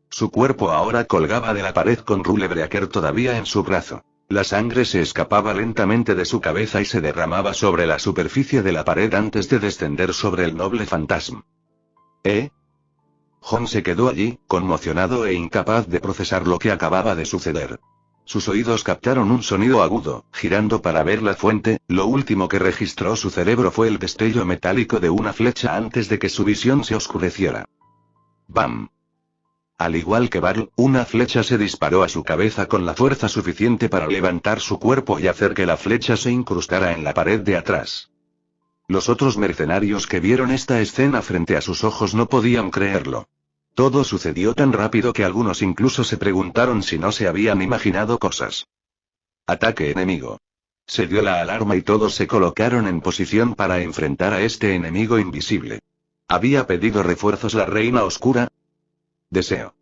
Su cuerpo ahora colgaba de la pared con Rule Breaker todavía en su brazo. La sangre se escapaba lentamente de su cabeza y se derramaba sobre la superficie de la pared antes de descender sobre el noble fantasma. Jon se quedó allí, conmocionado e incapaz de procesar lo que acababa de suceder. Sus oídos captaron un sonido agudo. Girando para ver la fuente, lo último que registró su cerebro fue el destello metálico de una flecha antes de que su visión se oscureciera. ¡Bam! Al igual que Val, una flecha se disparó a su cabeza con la fuerza suficiente para levantar su cuerpo y hacer que la flecha se incrustara en la pared de atrás. Los otros mercenarios que vieron esta escena frente a sus ojos no podían creerlo. Todo sucedió tan rápido que algunos incluso se preguntaron si no se habían imaginado cosas. Ataque enemigo. Se dio la alarma y todos se colocaron en posición para enfrentar a este enemigo invisible. ¿Había pedido refuerzos la Reina Oscura? Deseo.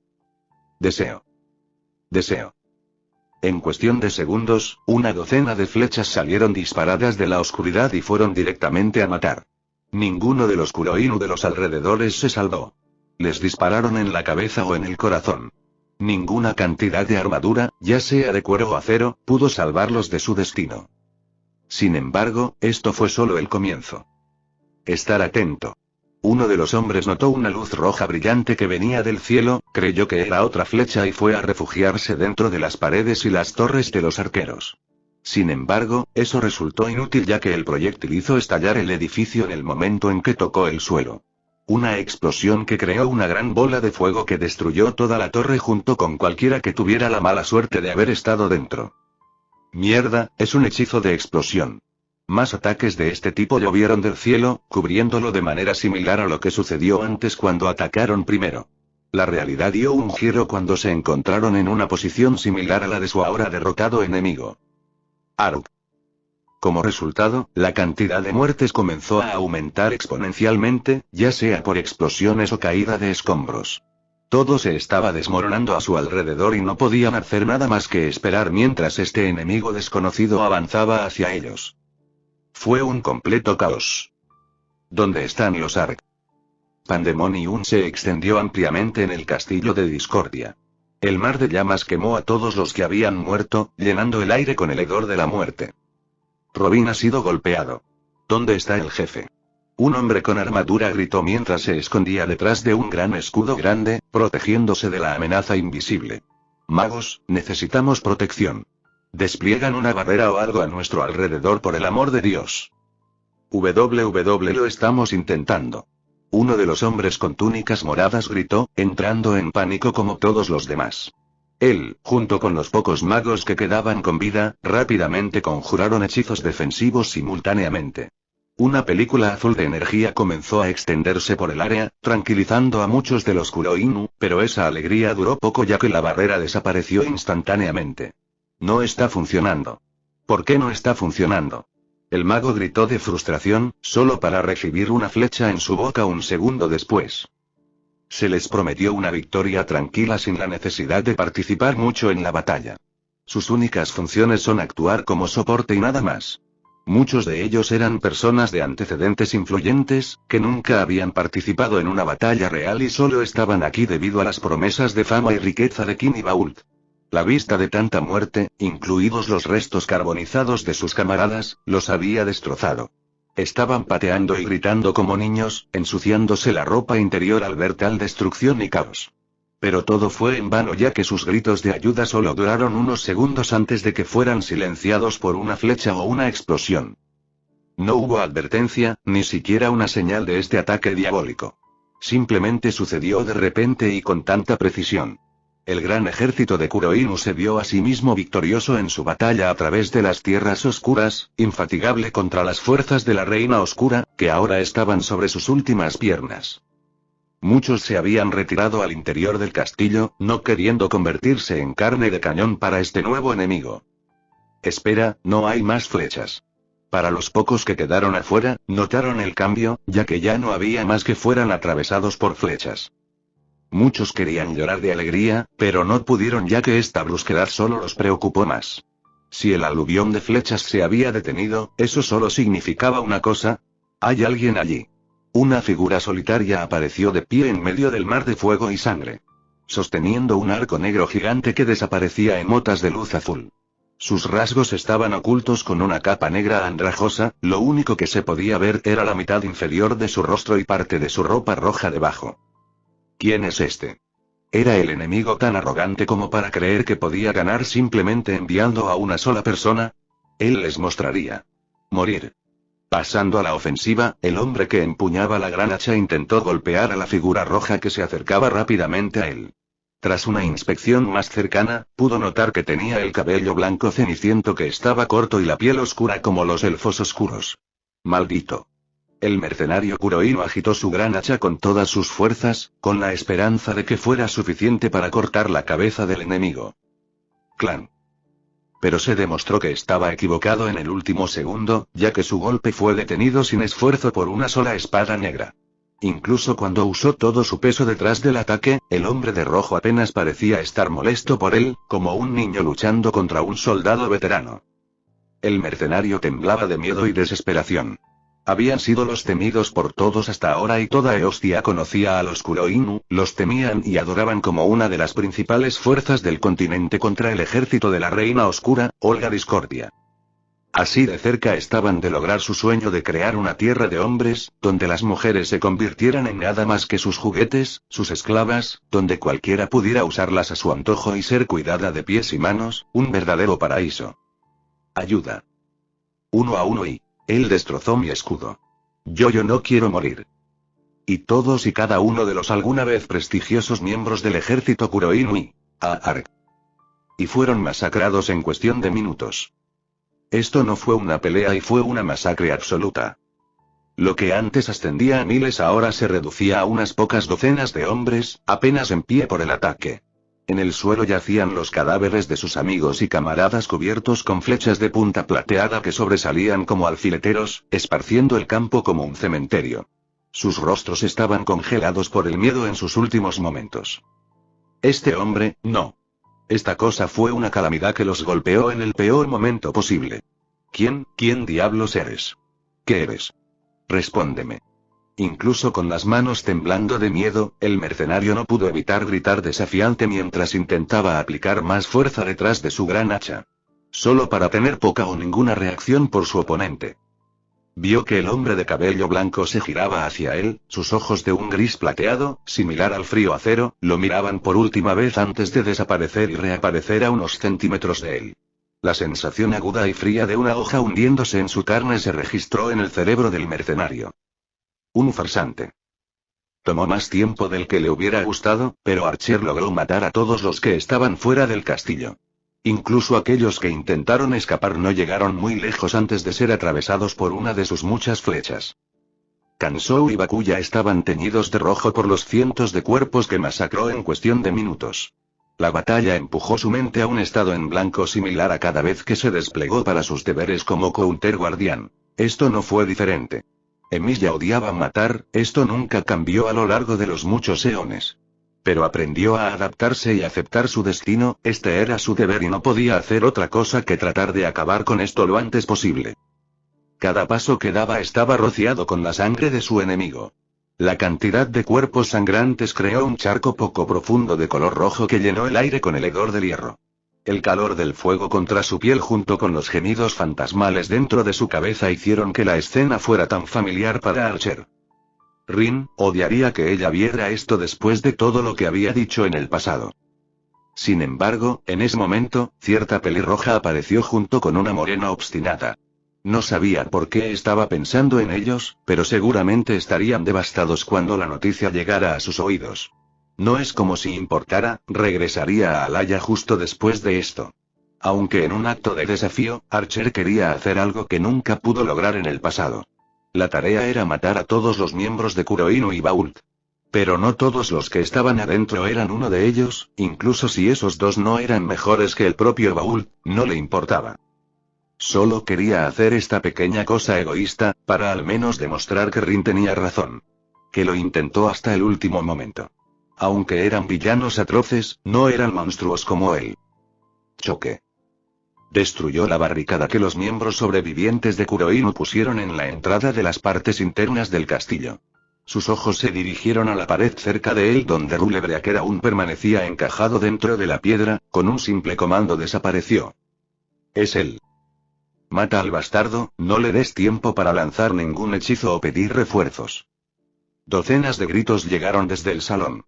En cuestión de segundos, una docena de flechas salieron disparadas de la oscuridad y fueron directamente a matar. Ninguno de los Kuroinu de los alrededores se salvó. Les dispararon en la cabeza o en el corazón. Ninguna cantidad de armadura, ya sea de cuero o acero, pudo salvarlos de su destino. Sin embargo, esto fue solo el comienzo. Estar atento. Uno de los hombres notó una luz roja brillante que venía del cielo, creyó que era otra flecha y fue a refugiarse dentro de las paredes y las torres de los arqueros. Sin embargo, eso resultó inútil ya que el proyectil hizo estallar el edificio en el momento en que tocó el suelo. Una explosión que creó una gran bola de fuego que destruyó toda la torre junto con cualquiera que tuviera la mala suerte de haber estado dentro. Mierda, es un hechizo de explosión. Más ataques de este tipo llovieron del cielo, cubriéndolo de manera similar a lo que sucedió antes cuando atacaron primero. La realidad dio un giro cuando se encontraron en una posición similar a la de su ahora derrotado enemigo. Aruk. Como resultado, la cantidad de muertes comenzó a aumentar exponencialmente, ya sea por explosiones o caída de escombros. Todo se estaba desmoronando a su alrededor y no podían hacer nada más que esperar mientras este enemigo desconocido avanzaba hacia ellos. Fue un completo caos. ¿Dónde están los Ark? Pandemonium se extendió ampliamente en el castillo de Discordia. El mar de llamas quemó a todos los que habían muerto, llenando el aire con el hedor de la muerte. Robin ha sido golpeado. ¿Dónde está el jefe? Un hombre con armadura gritó mientras se escondía detrás de un gran escudo grande, protegiéndose de la amenaza invisible. Magos, necesitamos protección. Despliegan una barrera o algo a nuestro alrededor por el amor de Dios. Lo estamos intentando. Uno de los hombres con túnicas moradas gritó, entrando en pánico como todos los demás. Él, junto con los pocos magos que quedaban con vida, rápidamente conjuraron hechizos defensivos simultáneamente. Una película azul de energía comenzó a extenderse por el área, tranquilizando a muchos de los Kuroinu, pero esa alegría duró poco ya que la barrera desapareció instantáneamente. No está funcionando. ¿Por qué no está funcionando? El mago gritó de frustración, solo para recibir una flecha en su boca un segundo después. Se les prometió una victoria tranquila sin la necesidad de participar mucho en la batalla. Sus únicas funciones son actuar como soporte y nada más. Muchos de ellos eran personas de antecedentes influyentes, que nunca habían participado en una batalla real y solo estaban aquí debido a las promesas de fama y riqueza de King y Bault. La vista de tanta muerte, incluidos los restos carbonizados de sus camaradas, los había destrozado. Estaban pateando y gritando como niños, ensuciándose la ropa interior al ver tal destrucción y caos. Pero todo fue en vano ya que sus gritos de ayuda solo duraron unos segundos antes de que fueran silenciados por una flecha o una explosión. No hubo advertencia, ni siquiera una señal de este ataque diabólico. Simplemente sucedió de repente y con tanta precisión. El gran ejército de Kuroinu se vio a sí mismo victorioso en su batalla a través de las tierras oscuras, infatigable contra las fuerzas de la Reina Oscura, que ahora estaban sobre sus últimas piernas. Muchos se habían retirado al interior del castillo, no queriendo convertirse en carne de cañón para este nuevo enemigo. Espera, no hay más flechas. Para los pocos que quedaron afuera, notaron el cambio, ya que ya no había más que fueran atravesados por flechas. Muchos querían llorar de alegría, pero no pudieron ya que esta brusquedad solo los preocupó más. Si el aluvión de flechas se había detenido, eso solo significaba una cosa. Hay alguien allí. Una figura solitaria apareció de pie en medio del mar de fuego y sangre. Sosteniendo un arco negro gigante que desaparecía en motas de luz azul. Sus rasgos estaban ocultos con una capa negra andrajosa, lo único que se podía ver era la mitad inferior de su rostro y parte de su ropa roja debajo. ¿Quién es este? ¿Era el enemigo tan arrogante como para creer que podía ganar simplemente enviando a una sola persona? Él les mostraría. Morir. Pasando a la ofensiva, el hombre que empuñaba la gran hacha intentó golpear a la figura roja que se acercaba rápidamente a él. Tras una inspección más cercana, pudo notar que tenía el cabello blanco ceniciento que estaba corto y la piel oscura como los elfos oscuros. Maldito. El mercenario Kuroinu agitó su gran hacha con todas sus fuerzas, con la esperanza de que fuera suficiente para cortar la cabeza del enemigo. Clan. Pero se demostró que estaba equivocado en el último segundo, ya que su golpe fue detenido sin esfuerzo por una sola espada negra. Incluso cuando usó todo su peso detrás del ataque, el hombre de rojo apenas parecía estar molesto por él, como un niño luchando contra un soldado veterano. El mercenario temblaba de miedo y desesperación. Habían sido los temidos por todos hasta ahora y toda Eostia conocía a los Kuroinu, los temían y adoraban como una de las principales fuerzas del continente contra el ejército de la Reina Oscura, Olga Discordia. Así de cerca estaban de lograr su sueño de crear una tierra de hombres, donde las mujeres se convirtieran en nada más que sus juguetes, sus esclavas, donde cualquiera pudiera usarlas a su antojo y ser cuidada de pies y manos, un verdadero paraíso. Ayuda. 1-1 y... Él destrozó mi escudo. Yo no quiero morir. Y todos y cada uno de los alguna vez prestigiosos miembros del ejército Kuroinu y Ark. Y fueron masacrados en cuestión de minutos. Esto no fue una pelea y fue una masacre absoluta. Lo que antes ascendía a miles ahora se reducía a unas pocas docenas de hombres, apenas en pie por el ataque. En el suelo yacían los cadáveres de sus amigos y camaradas cubiertos con flechas de punta plateada que sobresalían como alfileteros, esparciendo el campo como un cementerio. Sus rostros estaban congelados por el miedo en sus últimos momentos. Este hombre, no. Esta cosa fue una calamidad que los golpeó en el peor momento posible. ¿Quién diablos eres? ¿Qué eres? Respóndeme. Incluso con las manos temblando de miedo, el mercenario no pudo evitar gritar desafiante mientras intentaba aplicar más fuerza detrás de su gran hacha. Solo para tener poca o ninguna reacción por su oponente. Vio que el hombre de cabello blanco se giraba hacia él, sus ojos de un gris plateado, similar al frío acero, lo miraban por última vez antes de desaparecer y reaparecer a unos centímetros de él. La sensación aguda y fría de una hoja hundiéndose en su carne se registró en el cerebro del mercenario. Un farsante. Tomó más tiempo del que le hubiera gustado, pero Archer logró matar a todos los que estaban fuera del castillo. Incluso aquellos que intentaron escapar no llegaron muy lejos antes de ser atravesados por una de sus muchas flechas. Kansou y Bakuya estaban teñidos de rojo por los cientos de cuerpos que masacró en cuestión de minutos. La batalla empujó su mente a un estado en blanco similar a cada vez que se desplegó para sus deberes como counter guardián. Esto no fue diferente. Emilia odiaba matar, esto nunca cambió a lo largo de los muchos eones. Pero aprendió a adaptarse y aceptar su destino, este era su deber y no podía hacer otra cosa que tratar de acabar con esto lo antes posible. Cada paso que daba estaba rociado con la sangre de su enemigo. La cantidad de cuerpos sangrantes creó un charco poco profundo de color rojo que llenó el aire con el hedor del hierro. El calor del fuego contra su piel junto con los gemidos fantasmales dentro de su cabeza hicieron que la escena fuera tan familiar para Archer. Rin odiaría que ella viera esto después de todo lo que había dicho en el pasado. Sin embargo, en ese momento, cierta pelirroja apareció junto con una morena obstinada. No sabía por qué estaba pensando en ellos, pero seguramente estarían devastados cuando la noticia llegara a sus oídos. No es como si importara, regresaría a Alaya justo después de esto. Aunque en un acto de desafío, Archer quería hacer algo que nunca pudo lograr en el pasado. La tarea era matar a todos los miembros de Kuroinu y Bault. Pero no todos los que estaban adentro eran uno de ellos, incluso si esos dos no eran mejores que el propio Bault, no le importaba. Solo quería hacer esta pequeña cosa egoísta, para al menos demostrar que Rin tenía razón. Que lo intentó hasta el último momento. Aunque eran villanos atroces, no eran monstruos como él. Choque. Destruyó la barricada que los miembros sobrevivientes de Kuroinu pusieron en la entrada de las partes internas del castillo. Sus ojos se dirigieron a la pared cerca de él donde Rulebreaker aún permanecía encajado dentro de la piedra, con un simple comando desapareció. Es él. Mata al bastardo, no le des tiempo para lanzar ningún hechizo o pedir refuerzos. Docenas de gritos llegaron desde el salón.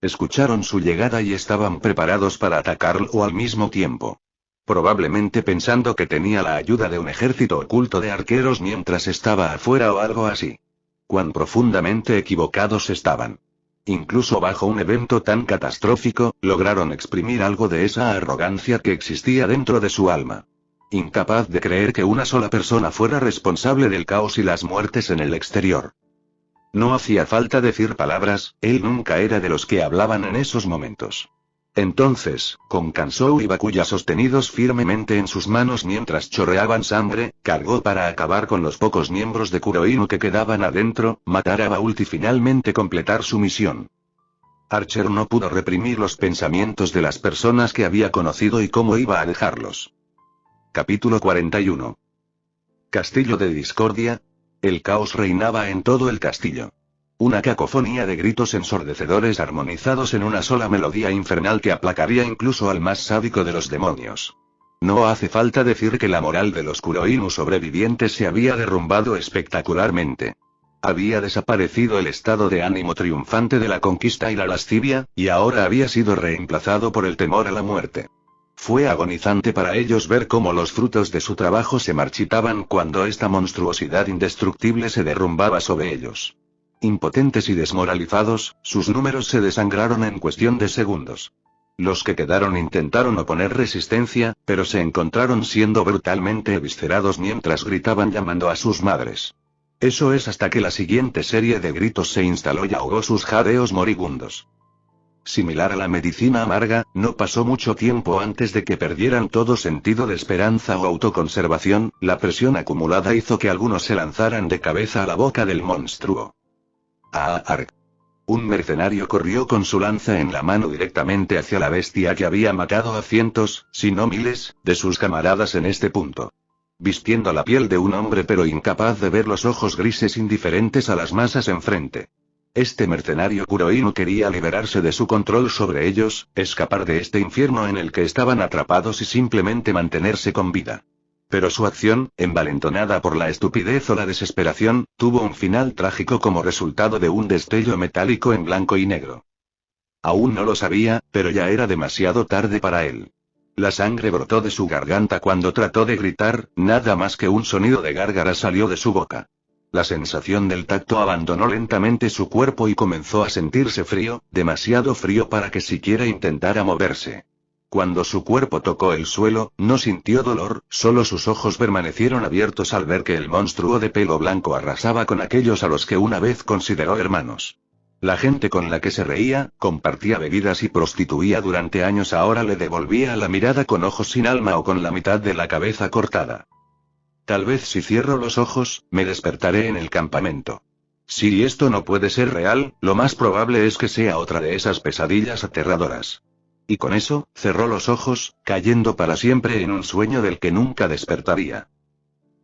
Escucharon su llegada y estaban preparados para atacarlo al mismo tiempo. Probablemente pensando que tenía la ayuda de un ejército oculto de arqueros mientras estaba afuera o algo así. Cuán profundamente equivocados estaban. Incluso bajo un evento tan catastrófico, lograron exprimir algo de esa arrogancia que existía dentro de su alma. Incapaz de creer que una sola persona fuera responsable del caos y las muertes en el exterior. No hacía falta decir palabras, él nunca era de los que hablaban en esos momentos. Entonces, con Kansou y Bakuya sostenidos firmemente en sus manos mientras chorreaban sangre, cargó para acabar con los pocos miembros de Kuroinu que quedaban adentro, matar a Bault y finalmente completar su misión. Archer no pudo reprimir los pensamientos de las personas que había conocido y cómo iba a dejarlos. Capítulo 41. Castillo de Discordia. El caos reinaba en todo el castillo. Una cacofonía de gritos ensordecedores armonizados en una sola melodía infernal que aplacaría incluso al más sádico de los demonios. No hace falta decir que la moral de los Kuroinu sobrevivientes se había derrumbado espectacularmente. Había desaparecido el estado de ánimo triunfante de la conquista y la lascivia, y ahora había sido reemplazado por el temor a la muerte. Fue agonizante para ellos ver cómo los frutos de su trabajo se marchitaban cuando esta monstruosidad indestructible se derrumbaba sobre ellos. Impotentes y desmoralizados, sus números se desangraron en cuestión de segundos. Los que quedaron intentaron oponer resistencia, pero se encontraron siendo brutalmente eviscerados mientras gritaban llamando a sus madres. Eso es hasta que la siguiente serie de gritos se instaló y ahogó sus jadeos moribundos. Similar a la medicina amarga, no pasó mucho tiempo antes de que perdieran todo sentido de esperanza o autoconservación, la presión acumulada hizo que algunos se lanzaran de cabeza a la boca del monstruo. Ark. Un mercenario corrió con su lanza en la mano directamente hacia la bestia que había matado a cientos, si no miles, de sus camaradas en este punto. Vistiendo la piel de un hombre pero incapaz de ver los ojos grises indiferentes a las masas enfrente. Este mercenario Kuroinu quería liberarse de su control sobre ellos, escapar de este infierno en el que estaban atrapados y simplemente mantenerse con vida. Pero su acción, envalentonada por la estupidez o la desesperación, tuvo un final trágico como resultado de un destello metálico en blanco y negro. Aún no lo sabía, pero ya era demasiado tarde para él. La sangre brotó de su garganta cuando trató de gritar, nada más que un sonido de gárgara salió de su boca. La sensación del tacto abandonó lentamente su cuerpo y comenzó a sentirse frío, demasiado frío para que siquiera intentara moverse. Cuando su cuerpo tocó el suelo, no sintió dolor, solo sus ojos permanecieron abiertos al ver que el monstruo de pelo blanco arrasaba con aquellos a los que una vez consideró hermanos. La gente con la que se reía, compartía bebidas y prostituía durante años ahora le devolvía la mirada con ojos sin alma o con la mitad de la cabeza cortada. Tal vez si cierro los ojos, me despertaré en el campamento. Si esto no puede ser real, lo más probable es que sea otra de esas pesadillas aterradoras. Y con eso, cerró los ojos, cayendo para siempre en un sueño del que nunca despertaría.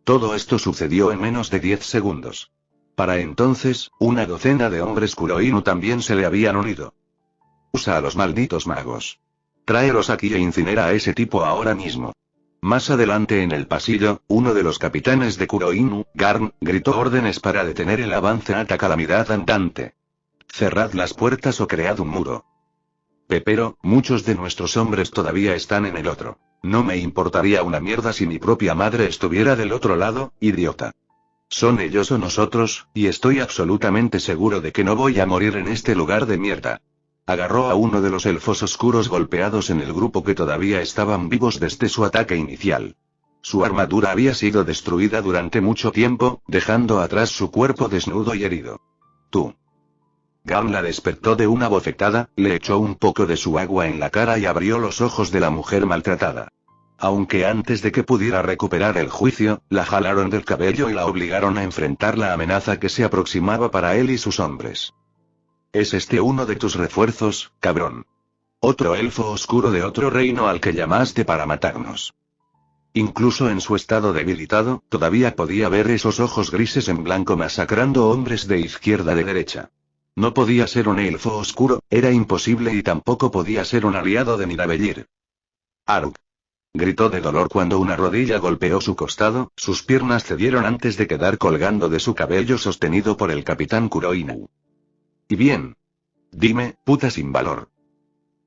Todo esto sucedió en menos de 10 segundos. Para entonces, una docena de hombres Kuroinu también se le habían unido. Usa a los malditos magos. Tráelos aquí e incinera a ese tipo ahora mismo. Más adelante en el pasillo, uno de los capitanes de Kuroinu, Garn, gritó órdenes para detener el avance a calamidad andante. Cerrad las puertas o cread un muro. Pepero, muchos de nuestros hombres todavía están en el otro. No me importaría una mierda si mi propia madre estuviera del otro lado, idiota. Son ellos o nosotros, y estoy absolutamente seguro de que no voy a morir en este lugar de mierda. Agarró a uno de los elfos oscuros golpeados en el grupo que todavía estaban vivos desde su ataque inicial. Su armadura había sido destruida durante mucho tiempo, dejando atrás su cuerpo desnudo y herido. Tú. Gam la despertó de una bofetada, le echó un poco de su agua en la cara y abrió los ojos de la mujer maltratada. Aunque antes de que pudiera recuperar el juicio, la jalaron del cabello y la obligaron a enfrentar la amenaza que se aproximaba para él y sus hombres. ¿Es este uno de tus refuerzos, cabrón? Otro elfo oscuro de otro reino al que llamaste para matarnos. Incluso en su estado debilitado, todavía podía ver esos ojos grises en blanco masacrando hombres de izquierda a derecha. No podía ser un elfo oscuro, era imposible y tampoco podía ser un aliado de Nirabelir. Aruk. Gritó de dolor cuando una rodilla golpeó su costado, sus piernas cedieron antes de quedar colgando de su cabello sostenido por el capitán Kuroinu. Y bien. Dime, puta sin valor.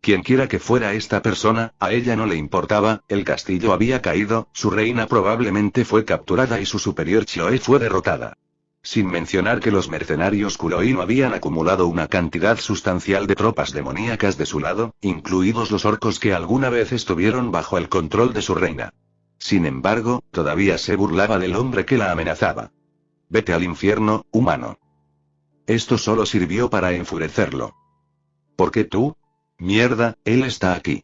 Quienquiera que fuera esta persona, a ella no le importaba, el castillo había caído, su reina probablemente fue capturada y su superior Chloe fue derrotada. Sin mencionar que los mercenarios Kuroinu habían acumulado una cantidad sustancial de tropas demoníacas de su lado, incluidos los orcos que alguna vez estuvieron bajo el control de su reina. Sin embargo, todavía se burlaba del hombre que la amenazaba. Vete al infierno, humano. Esto solo sirvió para enfurecerlo. ¿Por qué tú? Mierda, él está aquí.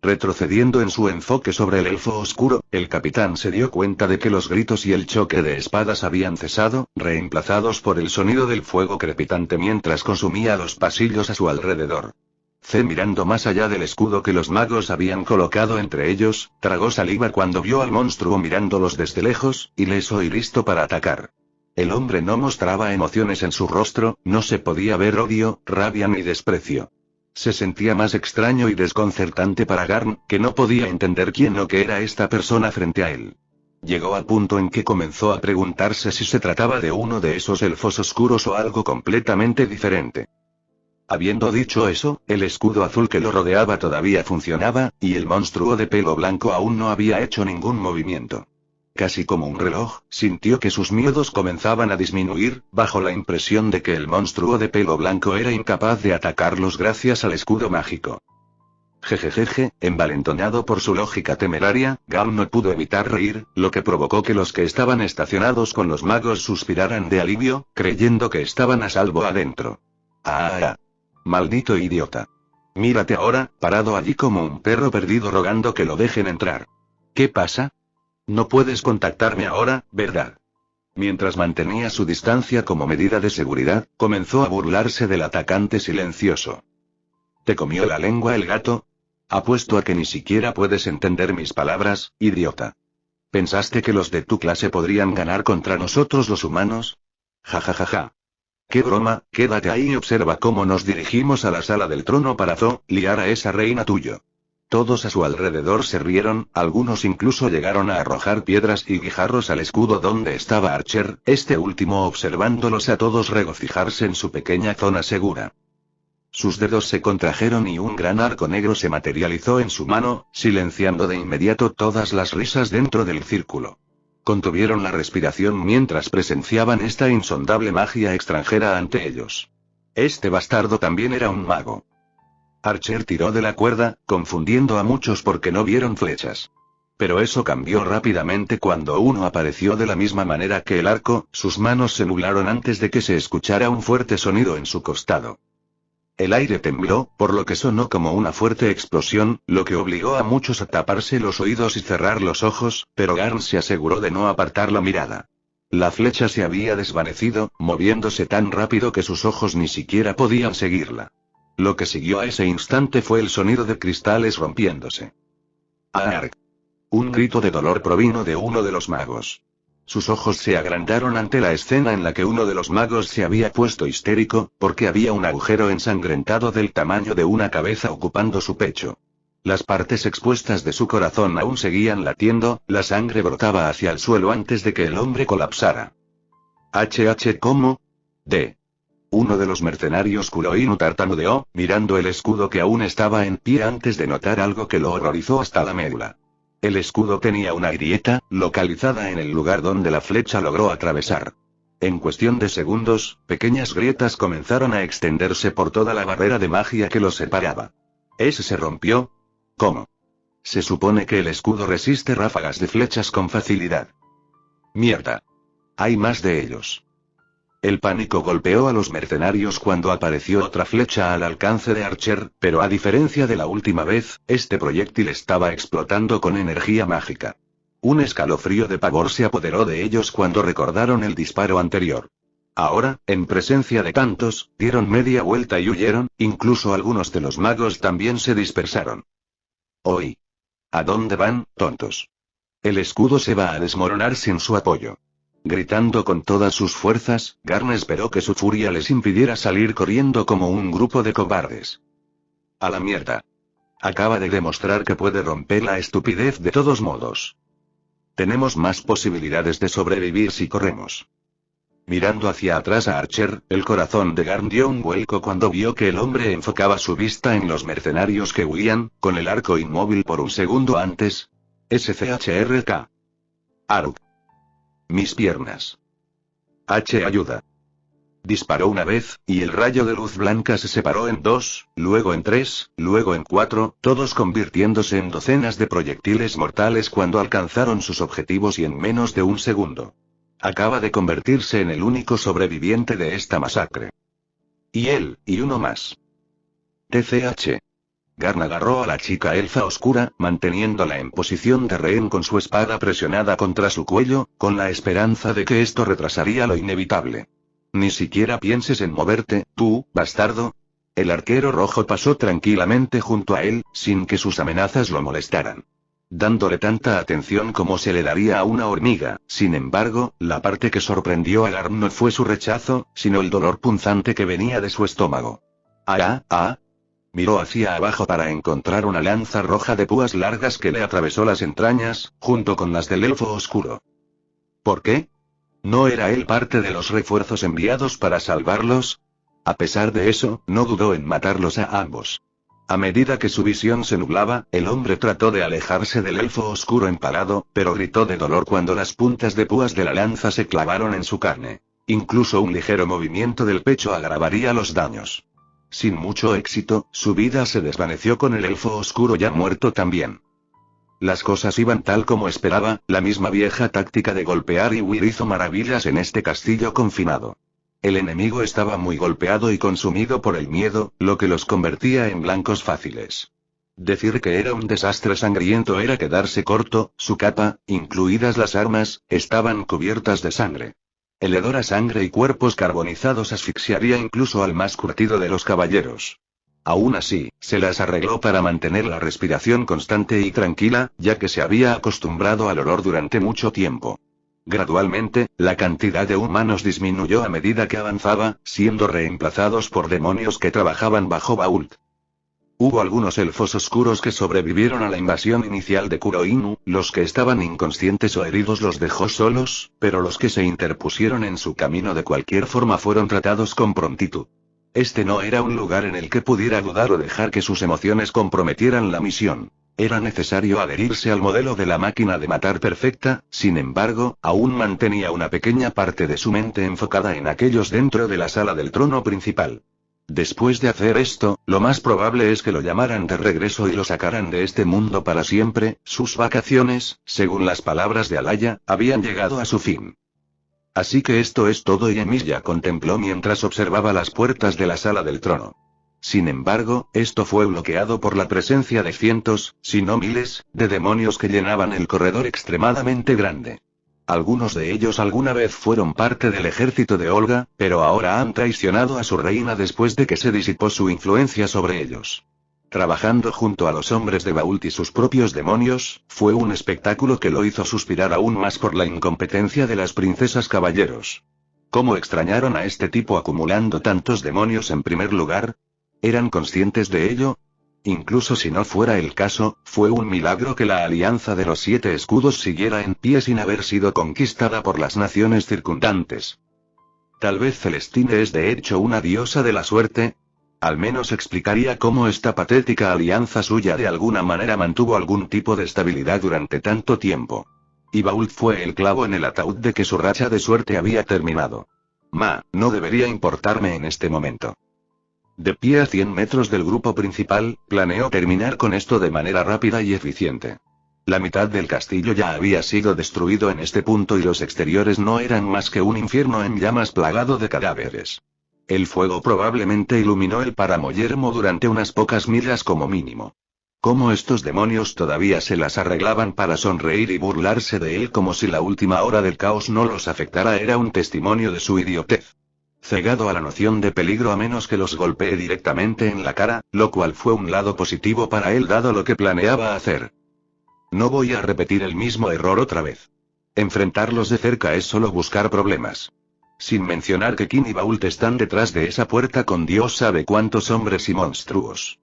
Retrocediendo en su enfoque sobre el elfo oscuro, el capitán se dio cuenta de que los gritos y el choque de espadas habían cesado, reemplazados por el sonido del fuego crepitante mientras consumía los pasillos a su alrededor. Mirando más allá del escudo que los magos habían colocado entre ellos, tragó saliva cuando vio al monstruo mirándolos desde lejos, ileso y listo para atacar. El hombre no mostraba emociones en su rostro, no se podía ver odio, rabia ni desprecio. Se sentía más extraño y desconcertante para Garn, que no podía entender quién o qué era esta persona frente a él. Llegó al punto en que comenzó a preguntarse si se trataba de uno de esos elfos oscuros o algo completamente diferente. Habiendo dicho eso, el escudo azul que lo rodeaba todavía funcionaba, y el monstruo de pelo blanco aún no había hecho ningún movimiento. Casi como un reloj, sintió que sus miedos comenzaban a disminuir, bajo la impresión de que el monstruo de pelo blanco era incapaz de atacarlos gracias al escudo mágico. Jejejeje, envalentonado por su lógica temeraria, Gal no pudo evitar reír, lo que provocó que los que estaban estacionados con los magos suspiraran de alivio, creyendo que estaban a salvo adentro. ¡Ah! ¡Maldito idiota! Mírate ahora, parado allí como un perro perdido rogando que lo dejen entrar. ¿Qué pasa? No puedes contactarme ahora, ¿verdad? Mientras mantenía su distancia como medida de seguridad, comenzó a burlarse del atacante silencioso. ¿Te comió la lengua el gato? Apuesto a que ni siquiera puedes entender mis palabras, idiota. ¿Pensaste que los de tu clase podrían ganar contra nosotros los humanos? Ja ja ja ja. ¡Qué broma! Quédate ahí y observa cómo nos dirigimos a la sala del trono para liar a esa reina tuyo. Todos a su alrededor se rieron, algunos incluso llegaron a arrojar piedras y guijarros al escudo donde estaba Archer, este último observándolos a todos regocijarse en su pequeña zona segura. Sus dedos se contrajeron y un gran arco negro se materializó en su mano, silenciando de inmediato todas las risas dentro del círculo. Contuvieron la respiración mientras presenciaban esta insondable magia extranjera ante ellos. Este bastardo también era un mago. Archer tiró de la cuerda, confundiendo a muchos porque no vieron flechas. Pero eso cambió rápidamente cuando uno apareció de la misma manera que el arco, sus manos se nublaron antes de que se escuchara un fuerte sonido en su costado. El aire tembló, por lo que sonó como una fuerte explosión, lo que obligó a muchos a taparse los oídos y cerrar los ojos, pero Garn se aseguró de no apartar la mirada. La flecha se había desvanecido, moviéndose tan rápido que sus ojos ni siquiera podían seguirla. Lo que siguió a ese instante fue el sonido de cristales rompiéndose. ¡Arg! Un grito de dolor provino de uno de los magos. Sus ojos se agrandaron ante la escena en la que uno de los magos se había puesto histérico, porque había un agujero ensangrentado del tamaño de una cabeza ocupando su pecho. Las partes expuestas de su corazón aún seguían latiendo, la sangre brotaba hacia el suelo antes de que el hombre colapsara. ¿Cómo? Uno de los mercenarios Kuroinu tartamudeó, mirando el escudo que aún estaba en pie antes de notar algo que lo horrorizó hasta la médula. El escudo tenía una grieta, localizada en el lugar donde la flecha logró atravesar. En cuestión de segundos, pequeñas grietas comenzaron a extenderse por toda la barrera de magia que los separaba. ¿Ese se rompió? ¿Cómo? Se supone que el escudo resiste ráfagas de flechas con facilidad. ¡Mierda! Hay más de ellos. El pánico golpeó a los mercenarios cuando apareció otra flecha al alcance de Archer, pero a diferencia de la última vez, este proyectil estaba explotando con energía mágica. Un escalofrío de pavor se apoderó de ellos cuando recordaron el disparo anterior. Ahora, en presencia de tantos, dieron media vuelta y huyeron, incluso algunos de los magos también se dispersaron. ¡Hoy! ¿A dónde van, tontos? El escudo se va a desmoronar sin su apoyo. Gritando con todas sus fuerzas, Garn esperó que su furia les impidiera salir corriendo como un grupo de cobardes. ¡A la mierda! Acaba de demostrar que puede romper la estupidez de todos modos. Tenemos más posibilidades de sobrevivir si corremos. Mirando hacia atrás a Archer, el corazón de Garn dio un vuelco cuando vio que el hombre enfocaba su vista en los mercenarios que huían, con el arco inmóvil por un segundo antes. SCHRK. Aruk. Mis piernas. Ayuda. Disparó una vez, y el rayo de luz blanca se separó en 2, luego en 3, luego en 4, todos convirtiéndose en docenas de proyectiles mortales cuando alcanzaron sus objetivos y en menos de un segundo. Acaba de convertirse en el único sobreviviente de esta masacre. Y él, y uno más. TCH. Garn agarró a la chica elfa oscura, manteniéndola en posición de rehén con su espada presionada contra su cuello, con la esperanza de que esto retrasaría lo inevitable. Ni siquiera pienses en moverte, tú, bastardo. El arquero rojo pasó tranquilamente junto a él, sin que sus amenazas lo molestaran. Dándole tanta atención como se le daría a una hormiga, sin embargo, la parte que sorprendió a Garn no fue su rechazo, sino el dolor punzante que venía de su estómago. Miró hacia abajo para encontrar una lanza roja de púas largas que le atravesó las entrañas, junto con las del elfo oscuro. ¿Por qué? ¿No era él parte de los refuerzos enviados para salvarlos? A pesar de eso, no dudó en matarlos a ambos. A medida que su visión se nublaba, el hombre trató de alejarse del elfo oscuro empalado, pero gritó de dolor cuando las puntas de púas de la lanza se clavaron en su carne. Incluso un ligero movimiento del pecho agravaría los daños. Sin mucho éxito, su vida se desvaneció con el elfo oscuro ya muerto también. Las cosas iban tal como esperaba, la misma vieja táctica de golpear y huir hizo maravillas en este castillo confinado. El enemigo estaba muy golpeado y consumido por el miedo, lo que los convertía en blancos fáciles. Decir que era un desastre sangriento era quedarse corto, su capa, incluidas las armas, estaban cubiertas de sangre. El hedor a sangre y cuerpos carbonizados asfixiaría incluso al más curtido de los caballeros. Aún así, se las arregló para mantener la respiración constante y tranquila, ya que se había acostumbrado al olor durante mucho tiempo. Gradualmente, la cantidad de humanos disminuyó a medida que avanzaba, siendo reemplazados por demonios que trabajaban bajo Bault. Hubo algunos elfos oscuros que sobrevivieron a la invasión inicial de Kuroinu, los que estaban inconscientes o heridos los dejó solos, pero los que se interpusieron en su camino de cualquier forma fueron tratados con prontitud. Este no era un lugar en el que pudiera dudar o dejar que sus emociones comprometieran la misión. Era necesario adherirse al modelo de la máquina de matar perfecta, sin embargo, aún mantenía una pequeña parte de su mente enfocada en aquellos dentro de la sala del trono principal. Después de hacer esto, lo más probable es que lo llamaran de regreso y lo sacaran de este mundo para siempre. Sus vacaciones, según las palabras de Alaya, habían llegado a su fin. Así que esto es todo, y Emilia contempló mientras observaba las puertas de la sala del trono. Sin embargo, esto fue bloqueado por la presencia de cientos, si no miles, de demonios que llenaban el corredor extremadamente grande. Algunos de ellos alguna vez fueron parte del ejército de Olga, pero ahora han traicionado a su reina después de que se disipó su influencia sobre ellos. Trabajando junto a los hombres de Bault y sus propios demonios, fue un espectáculo que lo hizo suspirar aún más por la incompetencia de las princesas caballeros. ¿Cómo extrañaron a este tipo acumulando tantos demonios en primer lugar? ¿Eran conscientes de ello? Incluso si no fuera el caso, fue un milagro que la alianza de los 7 escudos siguiera en pie sin haber sido conquistada por las naciones circundantes. Tal vez Celestine es de hecho una diosa de la suerte. Al menos explicaría cómo esta patética alianza suya de alguna manera mantuvo algún tipo de estabilidad durante tanto tiempo. Y Bault fue el clavo en el ataúd de que su racha de suerte había terminado. No debería importarme en este momento. De pie a 100 metros del grupo principal, planeó terminar con esto de manera rápida y eficiente. La mitad del castillo ya había sido destruido en este punto y los exteriores no eran más que un infierno en llamas plagado de cadáveres. El fuego probablemente iluminó el páramo yermo durante unas pocas millas como mínimo. Cómo estos demonios todavía se las arreglaban para sonreír y burlarse de él como si la última hora del caos no los afectara era un testimonio de su idiotez. Cegado a la noción de peligro a menos que los golpee directamente en la cara, lo cual fue un lado positivo para él dado lo que planeaba hacer. No voy a repetir el mismo error otra vez. Enfrentarlos de cerca es solo buscar problemas. Sin mencionar que Kin y Bault están detrás de esa puerta con Dios sabe cuántos hombres y monstruos.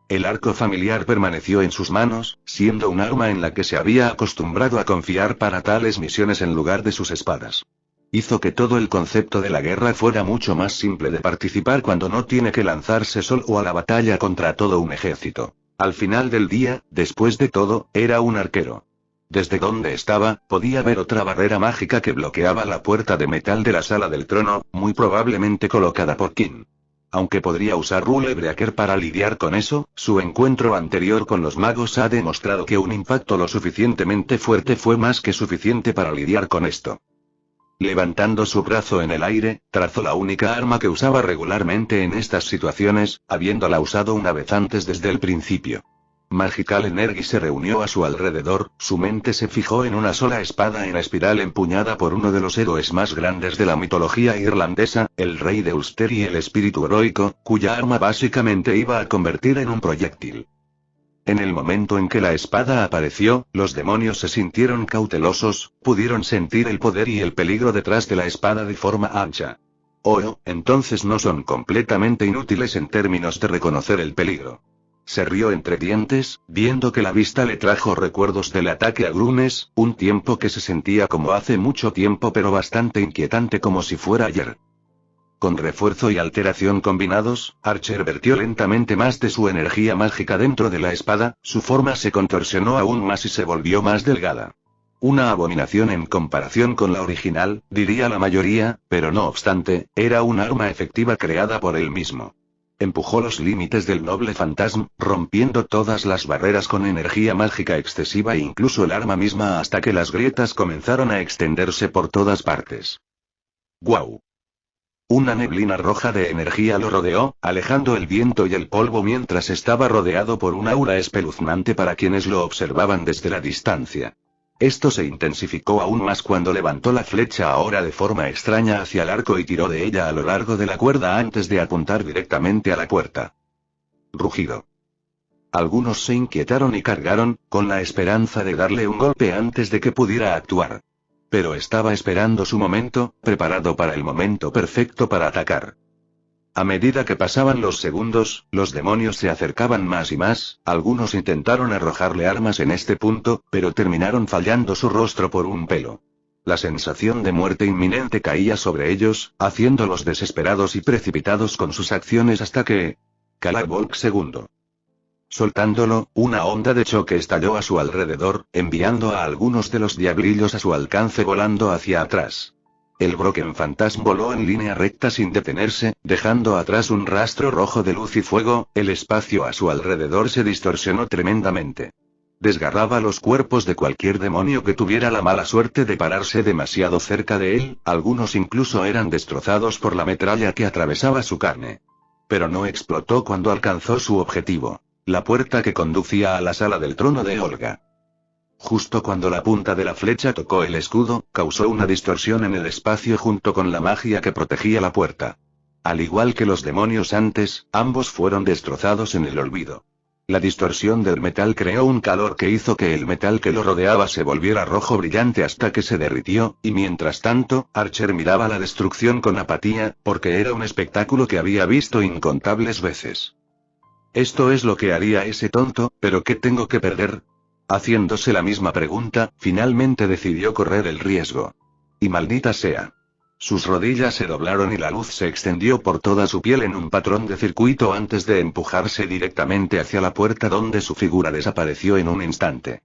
El arco familiar permaneció en sus manos, siendo un arma en la que se había acostumbrado a confiar para tales misiones en lugar de sus espadas. Hizo que todo el concepto de la guerra fuera mucho más simple de participar cuando no tiene que lanzarse solo a la batalla contra todo un ejército. Al final del día, después de todo, era un arquero. Desde donde estaba, podía ver otra barrera mágica que bloqueaba la puerta de metal de la sala del trono, muy probablemente colocada por Kin. Aunque podría usar Rule Breaker para lidiar con eso, su encuentro anterior con los magos ha demostrado que un impacto lo suficientemente fuerte fue más que suficiente para lidiar con esto. Levantando su brazo en el aire, trazó la única arma que usaba regularmente en estas situaciones, habiéndola usado una vez antes desde el principio. Magical Energy se reunió a su alrededor, su mente se fijó en una sola espada en espiral empuñada por uno de los héroes más grandes de la mitología irlandesa, el rey de Ulster y el espíritu heroico, cuya arma básicamente iba a convertir en un proyectil. En el momento en que la espada apareció, los demonios se sintieron cautelosos, pudieron sentir el poder y el peligro detrás de la espada de forma ancha. Entonces no son completamente inútiles en términos de reconocer el peligro. Se rió entre dientes, viendo que la vista le trajo recuerdos del ataque a Grunes, un tiempo que se sentía como hace mucho tiempo pero bastante inquietante como si fuera ayer. Con refuerzo y alteración combinados, Archer vertió lentamente más de su energía mágica dentro de la espada, su forma se contorsionó aún más y se volvió más delgada. Una abominación en comparación con la original, diría la mayoría, pero no obstante, era un arma efectiva creada por él mismo. Empujó los límites del noble fantasma, rompiendo todas las barreras con energía mágica excesiva e incluso el arma misma hasta que las grietas comenzaron a extenderse por todas partes. ¡Guau! Una neblina roja de energía lo rodeó, alejando el viento y el polvo mientras estaba rodeado por un aura espeluznante para quienes lo observaban desde la distancia. Esto se intensificó aún más cuando levantó la flecha ahora de forma extraña hacia el arco y tiró de ella a lo largo de la cuerda antes de apuntar directamente a la puerta. Rugido. Algunos se inquietaron y cargaron, con la esperanza de darle un golpe antes de que pudiera actuar. Pero estaba esperando su momento, preparado para el momento perfecto para atacar. A medida que pasaban los segundos, los demonios se acercaban más y más, algunos intentaron arrojarle armas en este punto, pero terminaron fallando su rostro por un pelo. La sensación de muerte inminente caía sobre ellos, haciéndolos desesperados y precipitados con sus acciones hasta que... Calabolk II. Soltándolo, una onda de choque estalló a su alrededor, enviando a algunos de los diablillos a su alcance volando hacia atrás. El Broken Phantasm voló en línea recta sin detenerse, dejando atrás un rastro rojo de luz y fuego, el espacio a su alrededor se distorsionó tremendamente. Desgarraba los cuerpos de cualquier demonio que tuviera la mala suerte de pararse demasiado cerca de él, algunos incluso eran destrozados por la metralla que atravesaba su carne. Pero no explotó cuando alcanzó su objetivo. La puerta que conducía a la sala del trono de Olga. Justo cuando la punta de la flecha tocó el escudo, causó una distorsión en el espacio junto con la magia que protegía la puerta. Al igual que los demonios antes, ambos fueron destrozados en el olvido. La distorsión del metal creó un calor que hizo que el metal que lo rodeaba se volviera rojo brillante hasta que se derritió, y mientras tanto, Archer miraba la destrucción con apatía, porque era un espectáculo que había visto incontables veces. Esto es lo que haría ese tonto, pero ¿qué tengo que perder? Haciéndose la misma pregunta, finalmente decidió correr el riesgo. Y maldita sea. Sus rodillas se doblaron y la luz se extendió por toda su piel en un patrón de circuito antes de empujarse directamente hacia la puerta donde su figura desapareció en un instante.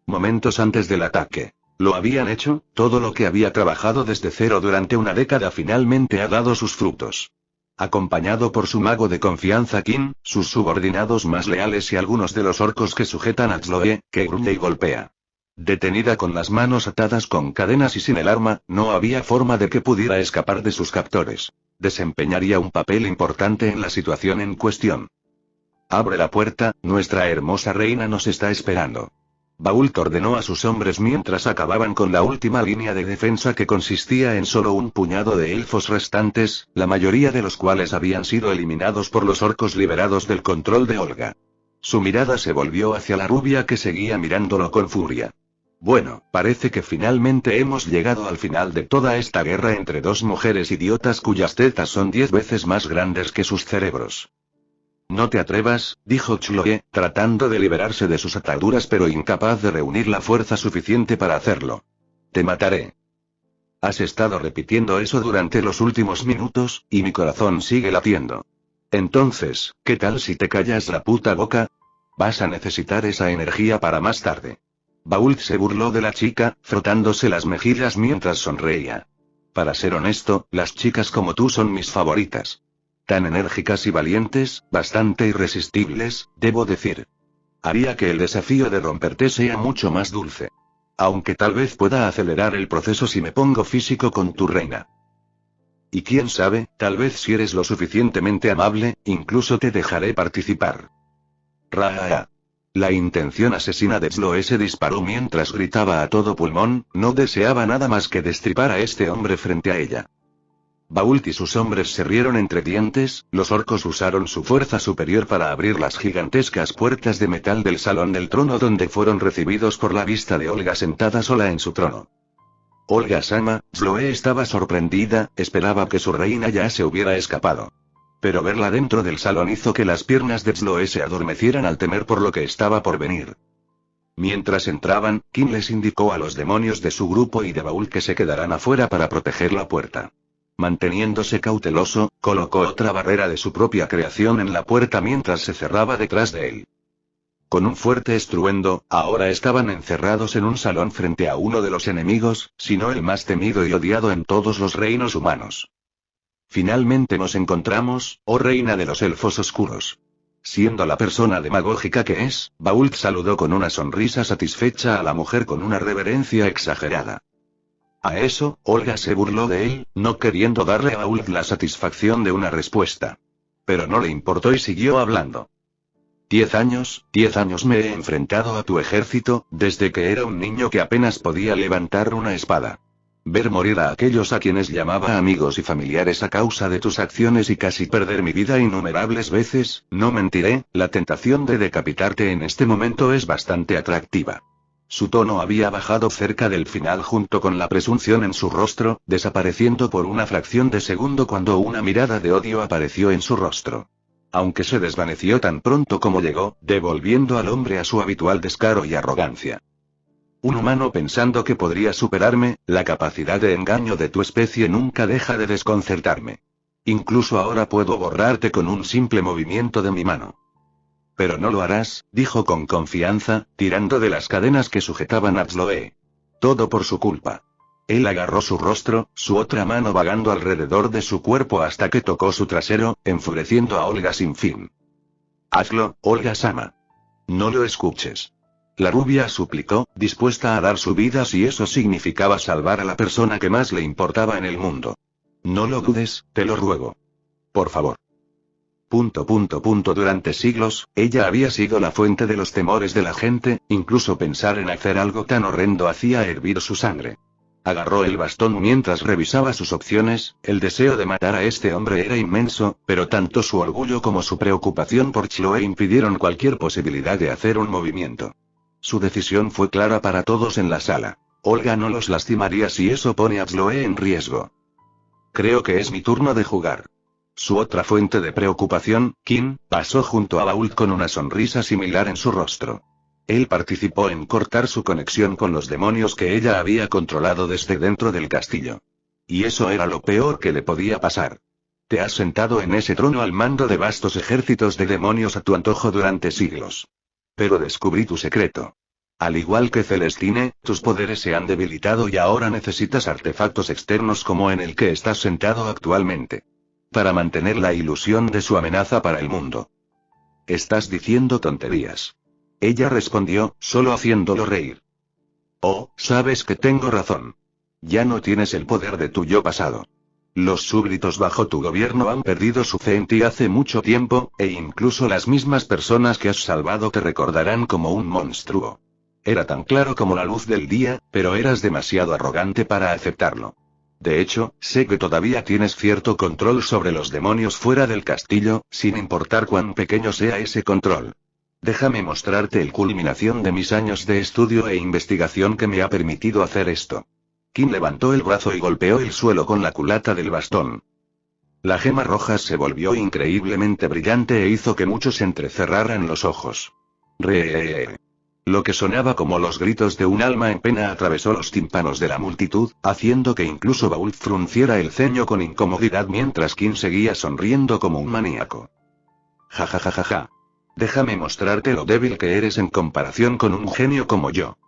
Momentos antes del ataque. ¿Lo habían hecho? Todo lo que había trabajado desde cero durante una década finalmente ha dado sus frutos. Acompañado por su mago de confianza Kin, sus subordinados más leales y algunos de los orcos que sujetan a Chloe, que gruñe y golpea. Detenida con las manos atadas con cadenas y sin el arma, no había forma de que pudiera escapar de sus captores. Desempeñaría un papel importante en la situación en cuestión. Abre la puerta, nuestra hermosa reina nos está esperando. Bault ordenó a sus hombres mientras acababan con la última línea de defensa que consistía en solo un puñado de elfos restantes, la mayoría de los cuales habían sido eliminados por los orcos liberados del control de Olga. Su mirada se volvió hacia la rubia que seguía mirándolo con furia. Bueno, parece que finalmente hemos llegado al final de toda esta guerra entre dos mujeres idiotas cuyas tetas son 10 veces más grandes que sus cerebros. No te atrevas, dijo Chloe, tratando de liberarse de sus ataduras pero incapaz de reunir la fuerza suficiente para hacerlo. Te mataré. Has estado repitiendo eso durante los últimos minutos, y mi corazón sigue latiendo. Entonces, ¿qué tal si te callas la puta boca? Vas a necesitar esa energía para más tarde. Bault se burló de la chica, frotándose las mejillas mientras sonreía. Para ser honesto, las chicas como tú son mis favoritas. Tan enérgicas y valientes, bastante irresistibles, debo decir. Haría que el desafío de romperte sea mucho más dulce. Aunque tal vez pueda acelerar el proceso si me pongo físico con tu reina. Y quién sabe, tal vez si eres lo suficientemente amable, incluso te dejaré participar. Raa. La intención asesina de Chloe se disparó mientras gritaba a todo pulmón, no deseaba nada más que destripar a este hombre frente a ella. Bault y sus hombres se rieron entre dientes, los orcos usaron su fuerza superior para abrir las gigantescas puertas de metal del salón del trono donde fueron recibidos por la vista de Olga sentada sola en su trono. Olga-sama, Chloe estaba sorprendida, esperaba que su reina ya se hubiera escapado. Pero verla dentro del salón hizo que las piernas de Chloe se adormecieran al temer por lo que estaba por venir. Mientras entraban, Kim les indicó a los demonios de su grupo y de Bault que se quedaran afuera para proteger la puerta. Manteniéndose cauteloso, colocó otra barrera de su propia creación en la puerta mientras se cerraba detrás de él. Con un fuerte estruendo, ahora estaban encerrados en un salón frente a uno de los enemigos, si no el más temido y odiado en todos los reinos humanos. Finalmente nos encontramos, oh reina de los elfos oscuros. Siendo la persona demagógica que es, Bault saludó con una sonrisa satisfecha a la mujer con una reverencia exagerada. A eso, Olga se burló de él, no queriendo darle a Bault la satisfacción de una respuesta. Pero no le importó y siguió hablando. 10 años me he enfrentado a tu ejército, desde que era un niño que apenas podía levantar una espada. Ver morir a aquellos a quienes llamaba amigos y familiares a causa de tus acciones y casi perder mi vida innumerables veces, no mentiré, la tentación de decapitarte en este momento es bastante atractiva. Su tono había bajado cerca del final junto con la presunción en su rostro, desapareciendo por una fracción de segundo cuando una mirada de odio apareció en su rostro. Aunque se desvaneció tan pronto como llegó, devolviendo al hombre a su habitual descaro y arrogancia. Un humano pensando que podría superarme, la capacidad de engaño de tu especie nunca deja de desconcertarme. Incluso ahora puedo borrarte con un simple movimiento de mi mano. Pero no lo harás, dijo con confianza, tirando de las cadenas que sujetaban a Chloe. Todo por su culpa. Él agarró su rostro, su otra mano vagando alrededor de su cuerpo hasta que tocó su trasero, enfureciendo a Olga sin fin. Hazlo, Olga-sama. No lo escuches. La rubia suplicó, dispuesta a dar su vida si eso significaba salvar a la persona que más le importaba en el mundo. No lo dudes, te lo ruego. Por favor. Durante siglos, ella había sido la fuente de los temores de la gente, incluso pensar en hacer algo tan horrendo hacía hervir su sangre. Agarró el bastón mientras revisaba sus opciones, el deseo de matar a este hombre era inmenso, pero tanto su orgullo como su preocupación por Chloe impidieron cualquier posibilidad de hacer un movimiento. Su decisión fue clara para todos en la sala. Olga no los lastimaría si eso pone a Chloe en riesgo. Creo que es mi turno de jugar. Su otra fuente de preocupación, Kim, pasó junto a Bault con una sonrisa similar en su rostro. Él participó en cortar su conexión con los demonios que ella había controlado desde dentro del castillo. Y eso era lo peor que le podía pasar. Te has sentado en ese trono al mando de vastos ejércitos de demonios a tu antojo durante siglos. Pero descubrí tu secreto. Al igual que Celestine, tus poderes se han debilitado y ahora necesitas artefactos externos como en el que estás sentado actualmente. Para mantener la ilusión de su amenaza para el mundo. Estás diciendo tonterías. Ella respondió, solo haciéndolo reír. Oh, sabes que tengo razón. Ya no tienes el poder de tu yo pasado. Los súbditos bajo tu gobierno han perdido su fe en ti hace mucho tiempo, e incluso las mismas personas que has salvado te recordarán como un monstruo. Era tan claro como la luz del día, pero eras demasiado arrogante para aceptarlo. De hecho, sé que todavía tienes cierto control sobre los demonios fuera del castillo, sin importar cuán pequeño sea ese control. Déjame mostrarte el culminación de mis años de estudio e investigación que me ha permitido hacer esto. Kim levantó el brazo y golpeó el suelo con la culata del bastón. La gema roja se volvió increíblemente brillante e hizo que muchos entrecerraran los ojos. Lo que sonaba como los gritos de un alma en pena atravesó los tímpanos de la multitud, haciendo que incluso Bault frunciera el ceño con incomodidad mientras Kim seguía sonriendo como un maníaco. Ja ja ja ja ja. Déjame mostrarte lo débil que eres en comparación con un genio como yo.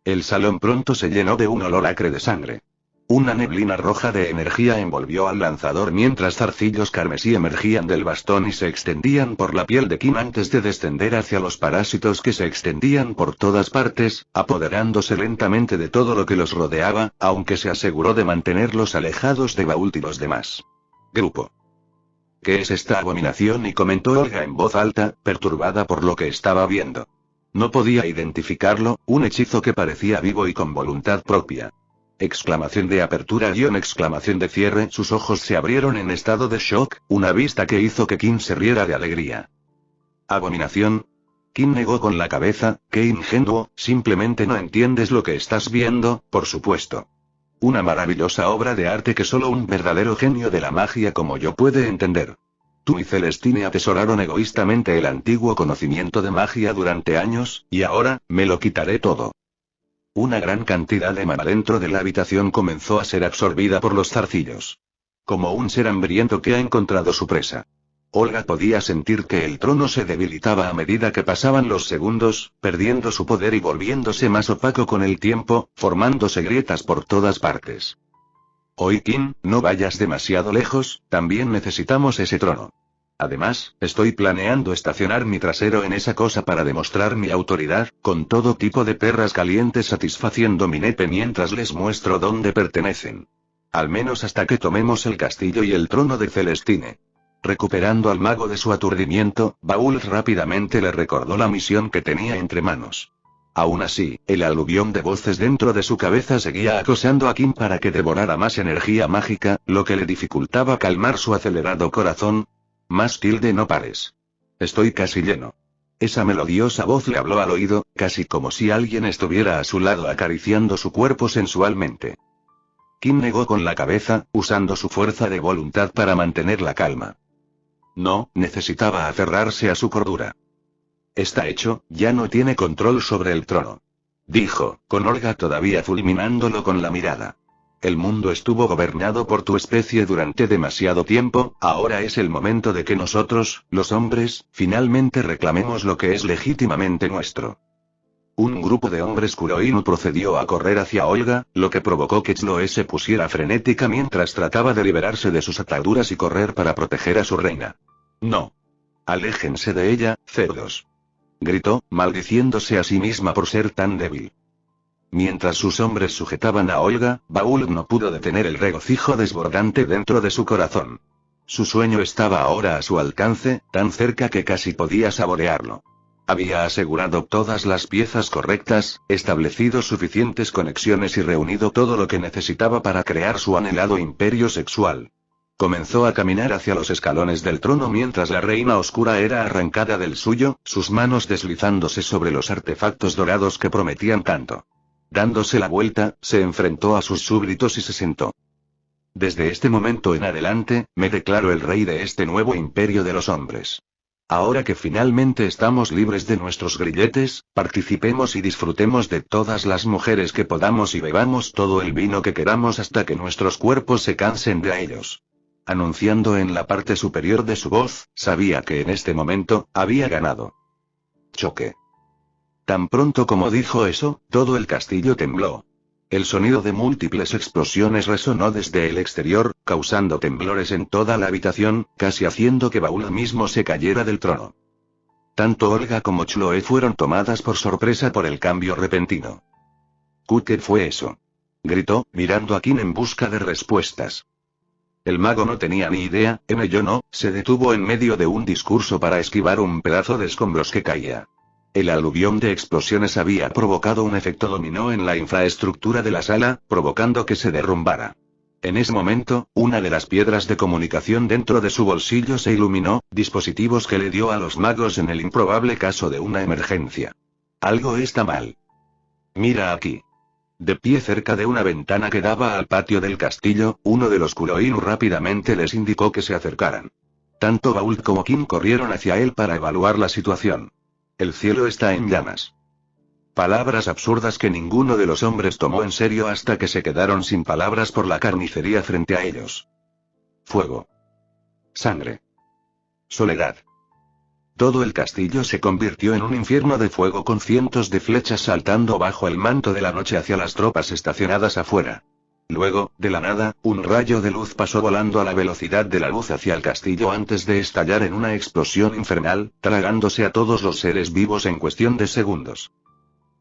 El salón pronto se llenó de un olor acre de sangre. Una neblina roja de energía envolvió al lanzador mientras zarcillos carmesí emergían del bastón y se extendían por la piel de Kim antes de descender hacia los parásitos que se extendían por todas partes, apoderándose lentamente de todo lo que los rodeaba, aunque se aseguró de mantenerlos alejados de Bault y los demás. Grupo. ¿Qué es esta abominación? Y comentó Olga en voz alta, perturbada por lo que estaba viendo. No podía identificarlo, un hechizo que parecía vivo y con voluntad propia. Exclamación de apertura exclamación de cierre. Sus ojos se abrieron en estado de shock, una vista que hizo que Kim se riera de alegría. ¿Abominación? Kim negó con la cabeza, qué ingenuo, simplemente no entiendes lo que estás viendo, por supuesto. Una maravillosa obra de arte que solo un verdadero genio de la magia como yo puede entender. Tú y Celestine atesoraron egoístamente el antiguo conocimiento de magia durante años, y ahora, me lo quitaré todo. Una gran cantidad de mana dentro de la habitación comenzó a ser absorbida por los zarcillos. Como un ser hambriento que ha encontrado su presa. Olga podía sentir que el trono se debilitaba a medida que pasaban los segundos, perdiendo su poder y volviéndose más opaco con el tiempo, formándose grietas por todas partes. Hoy Kim, no vayas demasiado lejos, también necesitamos ese trono. Además, estoy planeando estacionar mi trasero en esa cosa para demostrar mi autoridad, con todo tipo de perras calientes satisfaciendo mi nepe mientras les muestro dónde pertenecen. Al menos hasta que tomemos el castillo y el trono de Celestine. Recuperando al mago de su aturdimiento, Baúl rápidamente le recordó la misión que tenía entre manos. Aún así, el aluvión de voces dentro de su cabeza seguía acosando a Kim para que devorara más energía mágica, lo que le dificultaba calmar su acelerado corazón. Más tilde no pares. Estoy casi lleno. Esa melodiosa voz le habló al oído, casi como si alguien estuviera a su lado acariciando su cuerpo sensualmente. Kim negó con la cabeza, usando su fuerza de voluntad para mantener la calma. No, necesitaba aferrarse a su cordura. Está hecho, ya no tiene control sobre el trono. Dijo, con Olga todavía fulminándolo con la mirada. El mundo estuvo gobernado por tu especie durante demasiado tiempo, ahora es el momento de que nosotros, los hombres, finalmente reclamemos lo que es legítimamente nuestro. Un grupo de hombres Kuroinu procedió a correr hacia Olga, lo que provocó que Chloe se pusiera frenética mientras trataba de liberarse de sus ataduras y correr para proteger a su reina. No. Aléjense de ella, cerdos. Gritó, maldiciéndose a sí misma por ser tan débil. Mientras sus hombres sujetaban a Olga, Baúl no pudo detener el regocijo desbordante dentro de su corazón. Su sueño estaba ahora a su alcance, tan cerca que casi podía saborearlo. Había asegurado todas las piezas correctas, establecido suficientes conexiones y reunido todo lo que necesitaba para crear su anhelado imperio sexual. Comenzó a caminar hacia los escalones del trono mientras la reina oscura era arrancada del suyo, sus manos deslizándose sobre los artefactos dorados que prometían tanto. Dándose la vuelta, se enfrentó a sus súbditos y se sentó. Desde este momento en adelante, me declaro el rey de este nuevo imperio de los hombres. Ahora que finalmente estamos libres de nuestros grilletes, participemos y disfrutemos de todas las mujeres que podamos y bebamos todo el vino que queramos hasta que nuestros cuerpos se cansen de ellos. Anunciando en la parte superior de su voz, sabía que en este momento, había ganado. Choque. Tan pronto como dijo eso, todo el castillo tembló. El sonido de múltiples explosiones resonó desde el exterior, causando temblores en toda la habitación, casi haciendo que Baúl mismo se cayera del trono. Tanto Olga como Chloe fueron tomadas por sorpresa por el cambio repentino. ¿Qué fue eso? Gritó, mirando a Kim en busca de respuestas. El mago no tenía ni idea, se detuvo en medio de un discurso para esquivar un pedazo de escombros que caía. El aluvión de explosiones había provocado un efecto dominó en la infraestructura de la sala, provocando que se derrumbara. En ese momento, una de las piedras de comunicación dentro de su bolsillo se iluminó, dispositivos que le dio a los magos en el improbable caso de una emergencia. Algo está mal. Mira aquí. De pie cerca de una ventana que daba al patio del castillo, uno de los Kuroinu rápidamente les indicó que se acercaran. Tanto Baúl como Kim corrieron hacia él para evaluar la situación. El cielo está en llamas. Palabras absurdas que ninguno de los hombres tomó en serio hasta que se quedaron sin palabras por la carnicería frente a ellos. Fuego. Sangre. Soledad. Todo el castillo se convirtió en un infierno de fuego con cientos de flechas saltando bajo el manto de la noche hacia las tropas estacionadas afuera. Luego, de la nada, un rayo de luz pasó volando a la velocidad de la luz hacia el castillo antes de estallar en una explosión infernal, tragándose a todos los seres vivos en cuestión de segundos.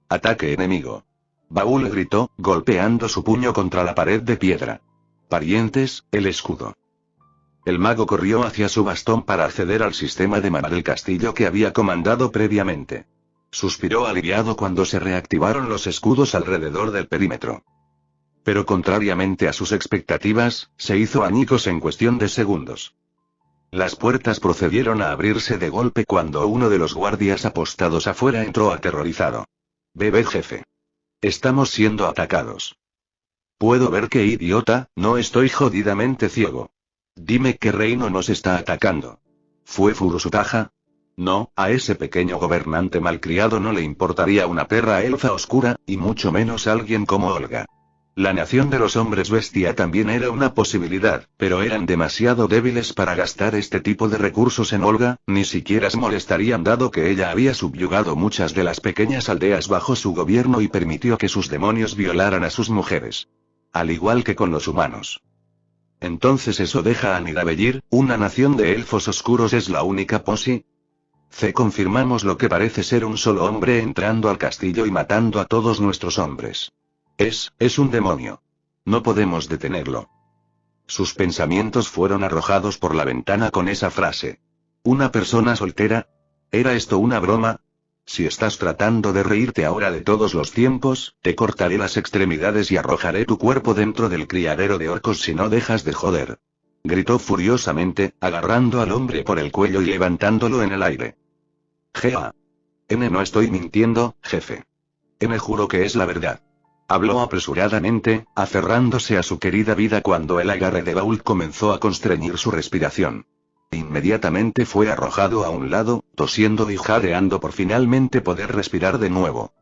Ataque enemigo. Baúl gritó, golpeando su puño contra la pared de piedra. Parientes, el escudo. El mago corrió hacia su bastón para acceder al sistema de mana del castillo que había comandado previamente. Suspiró aliviado cuando se reactivaron los escudos alrededor del perímetro. Pero contrariamente a sus expectativas, se hizo añicos en cuestión de segundos. Las puertas procedieron a abrirse de golpe cuando uno de los guardias apostados afuera entró aterrorizado. Bebé jefe. Estamos siendo atacados. Puedo ver qué idiota, no estoy jodidamente ciego. Dime qué reino nos está atacando. ¿Fue Furusutaja? No, a ese pequeño gobernante malcriado no le importaría una perra elfa oscura, y mucho menos alguien como Olga. La nación de los hombres bestia también era una posibilidad, pero eran demasiado débiles para gastar este tipo de recursos en Olga, ni siquiera se molestarían dado que ella había subyugado muchas de las pequeñas aldeas bajo su gobierno y permitió que sus demonios violaran a sus mujeres. Al igual que con los humanos. Entonces eso deja a Nidavellir, una nación de elfos oscuros es la única confirmamos lo que parece ser un solo hombre entrando al castillo y matando a todos nuestros hombres. Es un demonio. No podemos detenerlo. Sus pensamientos fueron arrojados por la ventana con esa frase. ¿Una persona soltera? ¿Era esto una broma? Si estás tratando de reírte ahora de todos los tiempos, te cortaré las extremidades y arrojaré tu cuerpo dentro del criadero de orcos si no dejas de joder. Gritó furiosamente, agarrando al hombre por el cuello y levantándolo en el aire. Gea. No estoy mintiendo, jefe. Juro que es la verdad. Habló apresuradamente, aferrándose a su querida vida cuando el agarre de Baúl comenzó a constreñir su respiración. Inmediatamente fue arrojado a un lado, tosiendo y jadeando por finalmente poder respirar de nuevo.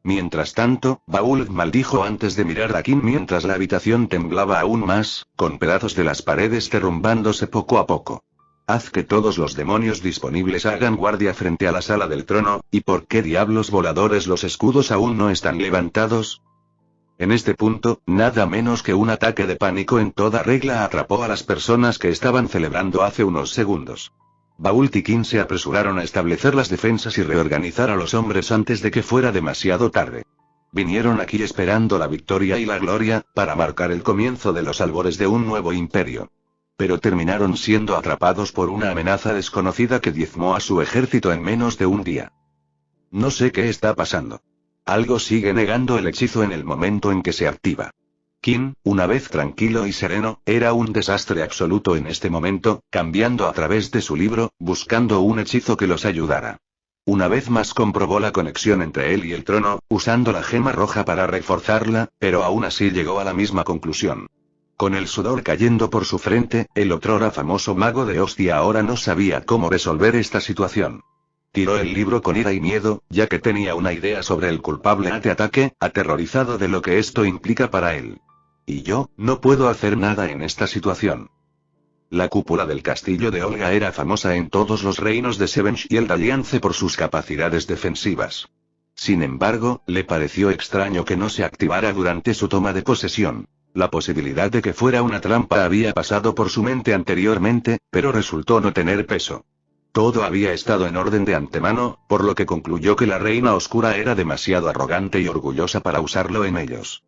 Mientras tanto, Baúl maldijo antes de mirar a Kim mientras la habitación temblaba aún más, con pedazos de las paredes derrumbándose poco a poco. Haz que todos los demonios disponibles hagan guardia frente a la sala del trono, ¿y por qué diablos voladores los escudos aún no están levantados? En este punto, nada menos que un ataque de pánico en toda regla atrapó a las personas que estaban celebrando hace unos segundos. Baúl y Kim se apresuraron a establecer las defensas y reorganizar a los hombres antes de que fuera demasiado tarde. Vinieron aquí esperando la victoria y la gloria, para marcar el comienzo de los albores de un nuevo imperio. Pero terminaron siendo atrapados por una amenaza desconocida que diezmó a su ejército en menos de un día. No sé qué está pasando. Algo sigue negando el hechizo en el momento en que se activa. Kim, una vez tranquilo y sereno, era un desastre absoluto en este momento, cambiando a través de su libro, buscando un hechizo que los ayudara. Una vez más comprobó la conexión entre él y el trono, usando la gema roja para reforzarla, pero aún así llegó a la misma conclusión. Con el sudor cayendo por su frente, el otrora famoso mago de Ostia ahora no sabía cómo resolver esta situación. Tiró el libro con ira y miedo, ya que tenía una idea sobre el culpable ante ataque, aterrorizado de lo que esto implica para él. Y yo, no puedo hacer nada en esta situación. La cúpula del castillo de Olga era famosa en todos los reinos de Sevenge y el Dalliance por sus capacidades defensivas. Sin embargo, le pareció extraño que no se activara durante su toma de posesión. La posibilidad de que fuera una trampa había pasado por su mente anteriormente, pero resultó no tener peso. Todo había estado en orden de antemano, por lo que concluyó que la reina oscura era demasiado arrogante y orgullosa para usarlo en ellos.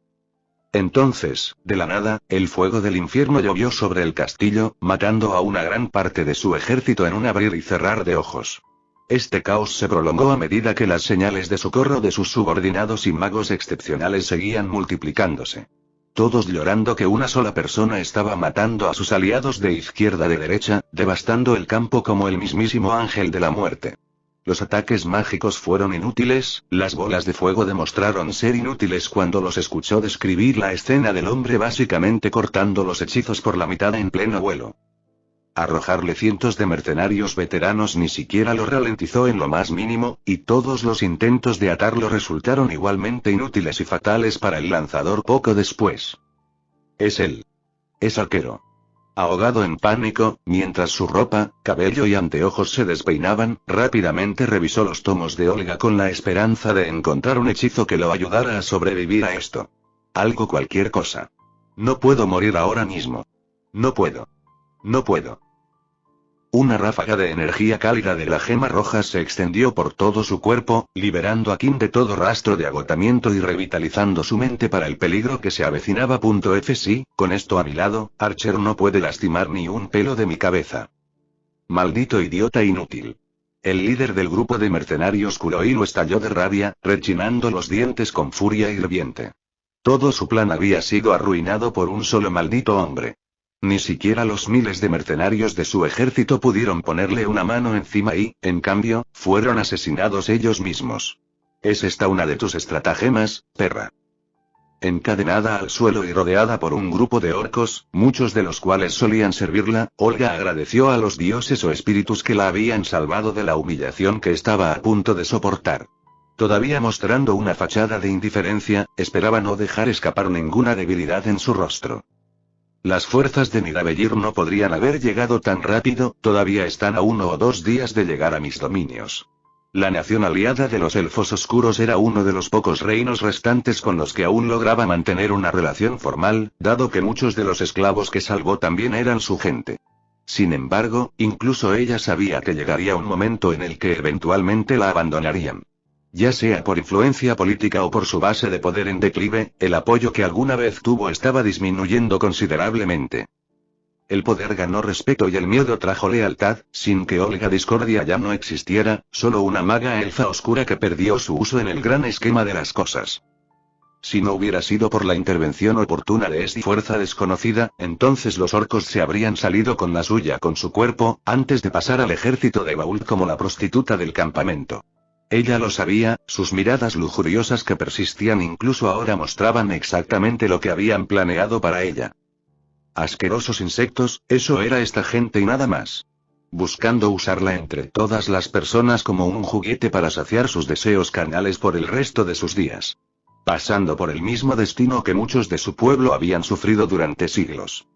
Entonces, de la nada, el fuego del infierno llovió sobre el castillo, matando a una gran parte de su ejército en un abrir y cerrar de ojos. Este caos se prolongó a medida que las señales de socorro de sus subordinados y magos excepcionales seguían multiplicándose. Todos llorando que una sola persona estaba matando a sus aliados de izquierda a derecha, devastando el campo como el mismísimo ángel de la muerte. Los ataques mágicos fueron inútiles, las bolas de fuego demostraron ser inútiles cuando los escuchó describir la escena del hombre básicamente cortando los hechizos por la mitad en pleno vuelo. Arrojarle cientos de mercenarios veteranos ni siquiera lo ralentizó en lo más mínimo, y todos los intentos de atarlo resultaron igualmente inútiles y fatales para el lanzador poco después. Es él. Es arquero. Ahogado en pánico, mientras su ropa, cabello y anteojos se despeinaban, rápidamente revisó los tomos de Olga con la esperanza de encontrar un hechizo que lo ayudara a sobrevivir a esto. Algo, cualquier cosa. No puedo morir ahora mismo. No puedo. No puedo. Una ráfaga de energía cálida de la gema roja se extendió por todo su cuerpo, liberando a Kim de todo rastro de agotamiento y revitalizando su mente para el peligro que se avecinaba. Sí, con esto a mi lado, Archer no puede lastimar ni un pelo de mi cabeza. Maldito idiota inútil. El líder del grupo de mercenarios Kurohiro estalló de rabia, rechinando los dientes con furia hirviente. Todo su plan había sido arruinado por un solo maldito hombre. Ni siquiera los miles de mercenarios de su ejército pudieron ponerle una mano encima y, en cambio, fueron asesinados ellos mismos. ¿Es esta una de tus estratagemas, perra? Encadenada al suelo y rodeada por un grupo de orcos, muchos de los cuales solían servirla, Olga agradeció a los dioses o espíritus que la habían salvado de la humillación que estaba a punto de soportar. Todavía mostrando una fachada de indiferencia, esperaba no dejar escapar ninguna debilidad en su rostro. Las fuerzas de Nidavellir no podrían haber llegado tan rápido, todavía están a 1 o 2 días de llegar a mis dominios. La nación aliada de los elfos oscuros era uno de los pocos reinos restantes con los que aún lograba mantener una relación formal, dado que muchos de los esclavos que salvó también eran su gente. Sin embargo, incluso ella sabía que llegaría un momento en el que eventualmente la abandonarían. Ya sea por influencia política o por su base de poder en declive, el apoyo que alguna vez tuvo estaba disminuyendo considerablemente. El poder ganó respeto y el miedo trajo lealtad, sin que Olga Discordia ya no existiera, solo una maga elfa oscura que perdió su uso en el gran esquema de las cosas. Si no hubiera sido por la intervención oportuna de esta fuerza desconocida, entonces los orcos se habrían salido con la suya con su cuerpo, antes de pasar al ejército de Bault como la prostituta del campamento. Ella lo sabía, sus miradas lujuriosas que persistían incluso ahora mostraban exactamente lo que habían planeado para ella. Asquerosos insectos, eso era esta gente y nada más. Buscando usarla entre todas las personas como un juguete para saciar sus deseos carnales por el resto de sus días. Pasando por el mismo destino que muchos de su pueblo habían sufrido durante siglos.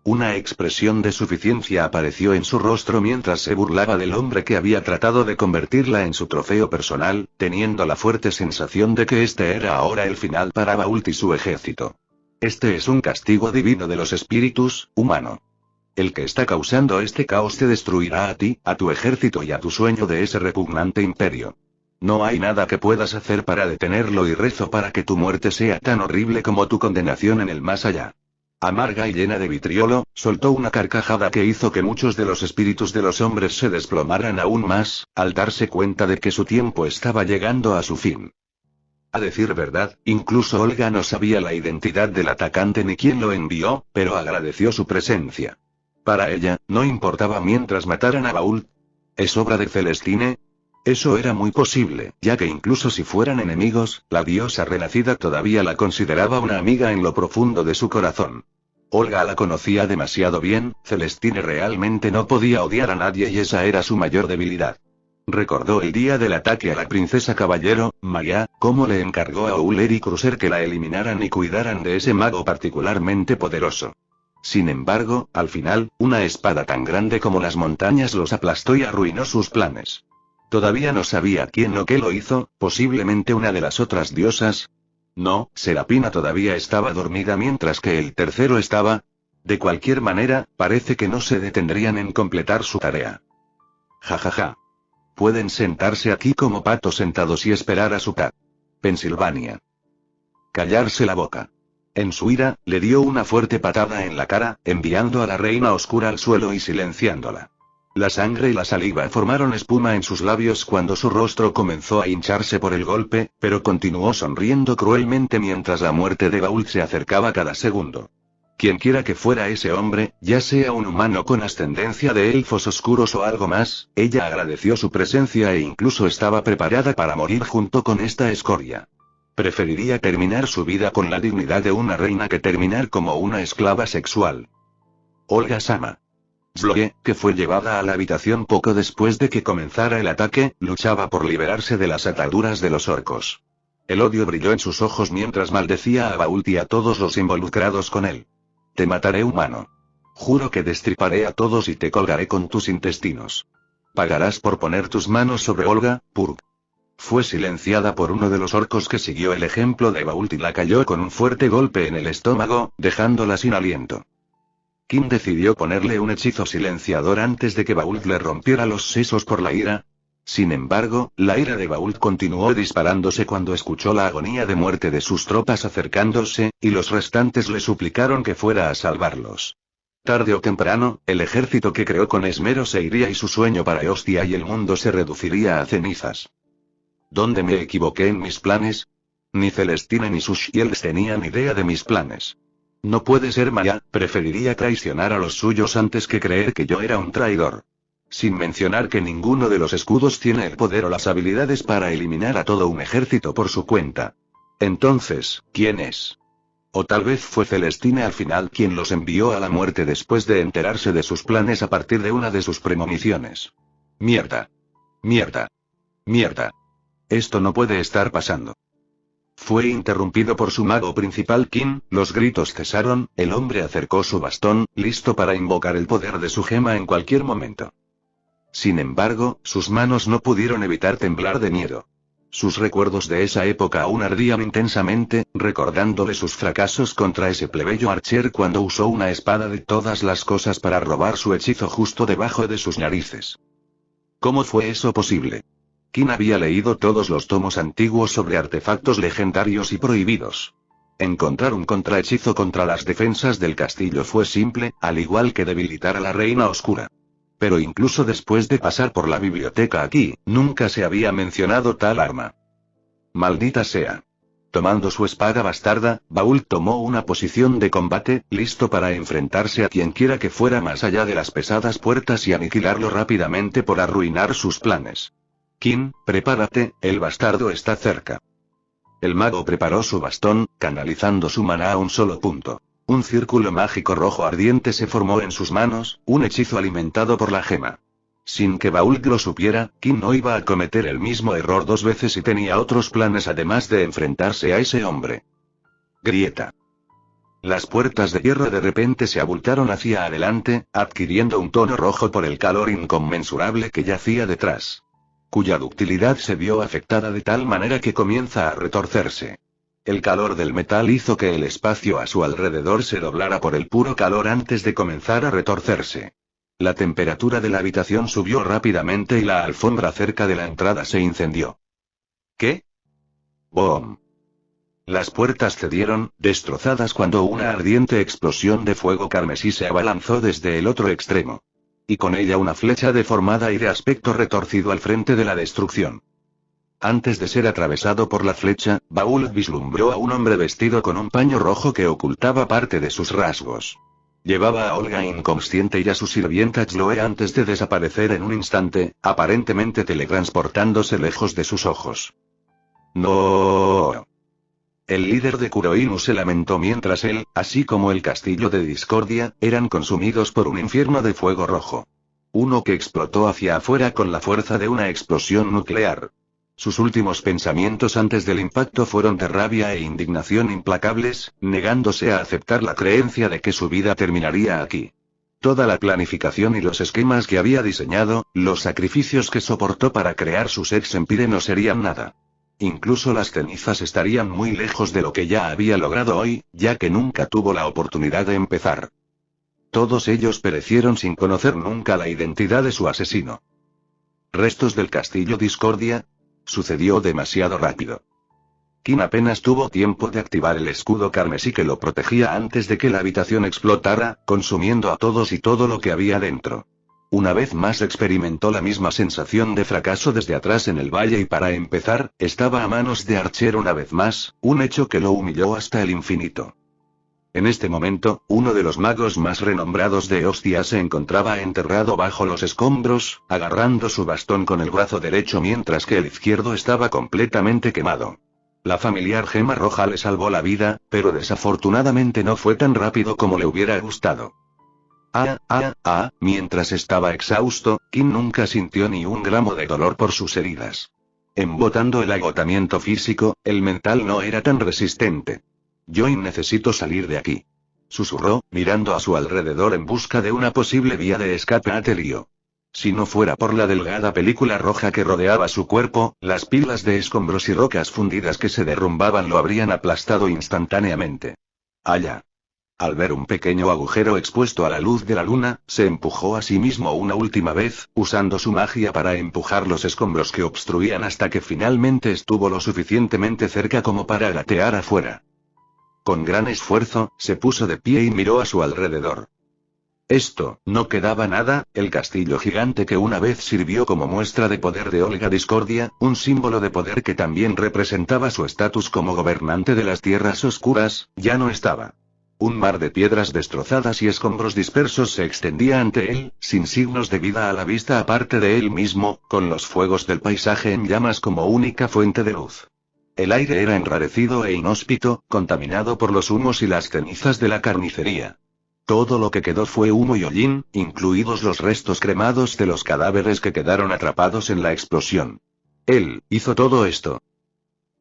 Una expresión de suficiencia apareció en su rostro mientras se burlaba del hombre que había tratado de convertirla en su trofeo personal, teniendo la fuerte sensación de que este era ahora el final para Bault y su ejército. Este es un castigo divino de los espíritus, humano. El que está causando este caos te destruirá a ti, a tu ejército y a tu sueño de ese repugnante imperio. No hay nada que puedas hacer para detenerlo y rezo para que tu muerte sea tan horrible como tu condenación en el más allá. Amarga y llena de vitriolo, soltó una carcajada que hizo que muchos de los espíritus de los hombres se desplomaran aún más, al darse cuenta de que su tiempo estaba llegando a su fin. A decir verdad, incluso Olga no sabía la identidad del atacante ni quién lo envió, pero agradeció su presencia. Para ella, no importaba mientras mataran a Bault. ¿Es obra de Celestine? Eso era muy posible, ya que incluso si fueran enemigos, la diosa renacida todavía la consideraba una amiga en lo profundo de su corazón. Olga la conocía demasiado bien, Celestine realmente no podía odiar a nadie y esa era su mayor debilidad. Recordó el día del ataque a la princesa caballero, Maya, cómo le encargó a Uller y Cruser que la eliminaran y cuidaran de ese mago particularmente poderoso. Sin embargo, al final, una espada tan grande como las montañas los aplastó y arruinó sus planes. Todavía no sabía quién o qué lo hizo, posiblemente una de las otras diosas. No, Serapina todavía estaba dormida mientras que el tercero estaba. De cualquier manera, parece que no se detendrían en completar su tarea. Jajaja. Pueden sentarse aquí como patos sentados y esperar a su Pensilvania. Callarse la boca. En su ira, le dio una fuerte patada en la cara, enviando a la reina oscura al suelo y silenciándola. La sangre y la saliva formaron espuma en sus labios cuando su rostro comenzó a hincharse por el golpe, pero continuó sonriendo cruelmente mientras la muerte de Bault se acercaba cada segundo. Quienquiera que fuera ese hombre, ya sea un humano con ascendencia de elfos oscuros o algo más, ella agradeció su presencia e incluso estaba preparada para morir junto con esta escoria. Preferiría terminar su vida con la dignidad de una reina que terminar como una esclava sexual. Olga Sama. Sloe, que fue llevada a la habitación poco después de que comenzara el ataque, luchaba por liberarse de las ataduras de los orcos. El odio brilló en sus ojos mientras maldecía a Bault y a todos los involucrados con él. Te mataré, humano. Juro que destriparé a todos y te colgaré con tus intestinos. Pagarás por poner tus manos sobre Olga, Purg. Fue silenciada por uno de los orcos que siguió el ejemplo de Bault y la cayó con un fuerte golpe en el estómago, dejándola sin aliento. Kim decidió ponerle un hechizo silenciador antes de que Bault le rompiera los sesos por la ira. Sin embargo, la ira de Bault continuó disparándose cuando escuchó la agonía de muerte de sus tropas acercándose, y los restantes le suplicaron que fuera a salvarlos. Tarde o temprano, el ejército que creó con esmero se iría y su sueño para Eostia y el mundo se reduciría a cenizas. ¿Dónde me equivoqué en mis planes? Ni Celestina ni sus Shields tenían idea de mis planes. No puede ser Maya, preferiría traicionar a los suyos antes que creer que yo era un traidor. Sin mencionar que ninguno de los escudos tiene el poder o las habilidades para eliminar a todo un ejército por su cuenta. Entonces, ¿quién es? O tal vez fue Celestina al final quien los envió a la muerte después de enterarse de sus planes a partir de una de sus premoniciones. Mierda. Mierda. Mierda. Esto no puede estar pasando. Fue interrumpido por su mago principal Kim, los gritos cesaron, el hombre acercó su bastón, listo para invocar el poder de su gema en cualquier momento. Sin embargo, sus manos no pudieron evitar temblar de miedo. Sus recuerdos de esa época aún ardían intensamente, recordándole sus fracasos contra ese plebeyo archer cuando usó una espada de todas las cosas para robar su hechizo justo debajo de sus narices. ¿Cómo fue eso posible? Kim había leído todos los tomos antiguos sobre artefactos legendarios y prohibidos. Encontrar un contrahechizo contra las defensas del castillo fue simple, al igual que debilitar a la Reina Oscura. Pero incluso después de pasar por la biblioteca aquí, nunca se había mencionado tal arma. Maldita sea. Tomando su espada bastarda, Baul tomó una posición de combate, listo para enfrentarse a quienquiera que fuera más allá de las pesadas puertas y aniquilarlo rápidamente por arruinar sus planes. Qin, prepárate, el bastardo está cerca. El mago preparó su bastón, canalizando su maná a un solo punto. Un círculo mágico rojo ardiente se formó en sus manos, un hechizo alimentado por la gema. Sin que Baul lo supiera, Qin no iba a cometer el mismo error dos veces y tenía otros planes además de enfrentarse a ese hombre. Grieta. Las puertas de hierro de repente se abultaron hacia adelante, adquiriendo un tono rojo por el calor inconmensurable que yacía detrás. Cuya ductilidad se vio afectada de tal manera que comienza a retorcerse. El calor del metal hizo que el espacio a su alrededor se doblara por el puro calor antes de comenzar a retorcerse. La temperatura de la habitación subió rápidamente y la alfombra cerca de la entrada se incendió. ¿Qué? ¡Boom! Las puertas cedieron, destrozadas cuando una ardiente explosión de fuego carmesí se abalanzó desde el otro extremo. Y con ella una flecha deformada y de aspecto retorcido al frente de la destrucción. Antes de ser atravesado por la flecha, Baul vislumbró a un hombre vestido con un paño rojo que ocultaba parte de sus rasgos. Llevaba a Olga inconsciente y a su sirvienta Chloe antes de desaparecer en un instante, aparentemente teletransportándose lejos de sus ojos. ¡No! El líder de Kuroinu se lamentó mientras él, así como el castillo de Discordia, eran consumidos por un infierno de fuego rojo. Uno que explotó hacia afuera con la fuerza de una explosión nuclear. Sus últimos pensamientos antes del impacto fueron de rabia e indignación implacables, negándose a aceptar la creencia de que su vida terminaría aquí. Toda la planificación y los esquemas que había diseñado, los sacrificios que soportó para crear su Sex Empire no serían nada. Incluso las cenizas estarían muy lejos de lo que ya había logrado hoy, ya que nunca tuvo la oportunidad de empezar. Todos ellos perecieron sin conocer nunca la identidad de su asesino. ¿Restos del castillo Discordia? Sucedió demasiado rápido. Qin apenas tuvo tiempo de activar el escudo carmesí que lo protegía antes de que la habitación explotara, consumiendo a todos y todo lo que había dentro. Una vez más experimentó la misma sensación de fracaso desde atrás en el valle y para empezar, estaba a manos de Archer una vez más, un hecho que lo humilló hasta el infinito. En este momento, uno de los magos más renombrados de Ostia se encontraba enterrado bajo los escombros, agarrando su bastón con el brazo derecho mientras que el izquierdo estaba completamente quemado. La familiar gema roja le salvó la vida, pero desafortunadamente no fue tan rápido como le hubiera gustado. Mientras estaba exhausto, Qin nunca sintió ni un gramo de dolor por sus heridas. Embotando el agotamiento físico, el mental no era tan resistente. Yo necesito salir de aquí. Susurró, mirando a su alrededor en busca de una posible vía de escape a Telio. Si no fuera por la delgada película roja que rodeaba su cuerpo, las pilas de escombros y rocas fundidas que se derrumbaban lo habrían aplastado instantáneamente. Allá. Al ver un pequeño agujero expuesto a la luz de la luna, se empujó a sí mismo una última vez, usando su magia para empujar los escombros que obstruían hasta que finalmente estuvo lo suficientemente cerca como para gatear afuera. Con gran esfuerzo, se puso de pie y miró a su alrededor. No quedaba nada, el castillo gigante que una vez sirvió como muestra de poder de Olga Discordia, un símbolo de poder que también representaba su estatus como gobernante de las tierras oscuras, ya no estaba. Un mar de piedras destrozadas y escombros dispersos se extendía ante él, sin signos de vida a la vista aparte de él mismo, con los fuegos del paisaje en llamas como única fuente de luz. El aire era enrarecido e inhóspito, contaminado por los humos y las cenizas de la carnicería. Todo lo que quedó fue humo y hollín, incluidos los restos cremados de los cadáveres que quedaron atrapados en la explosión. Él hizo todo esto.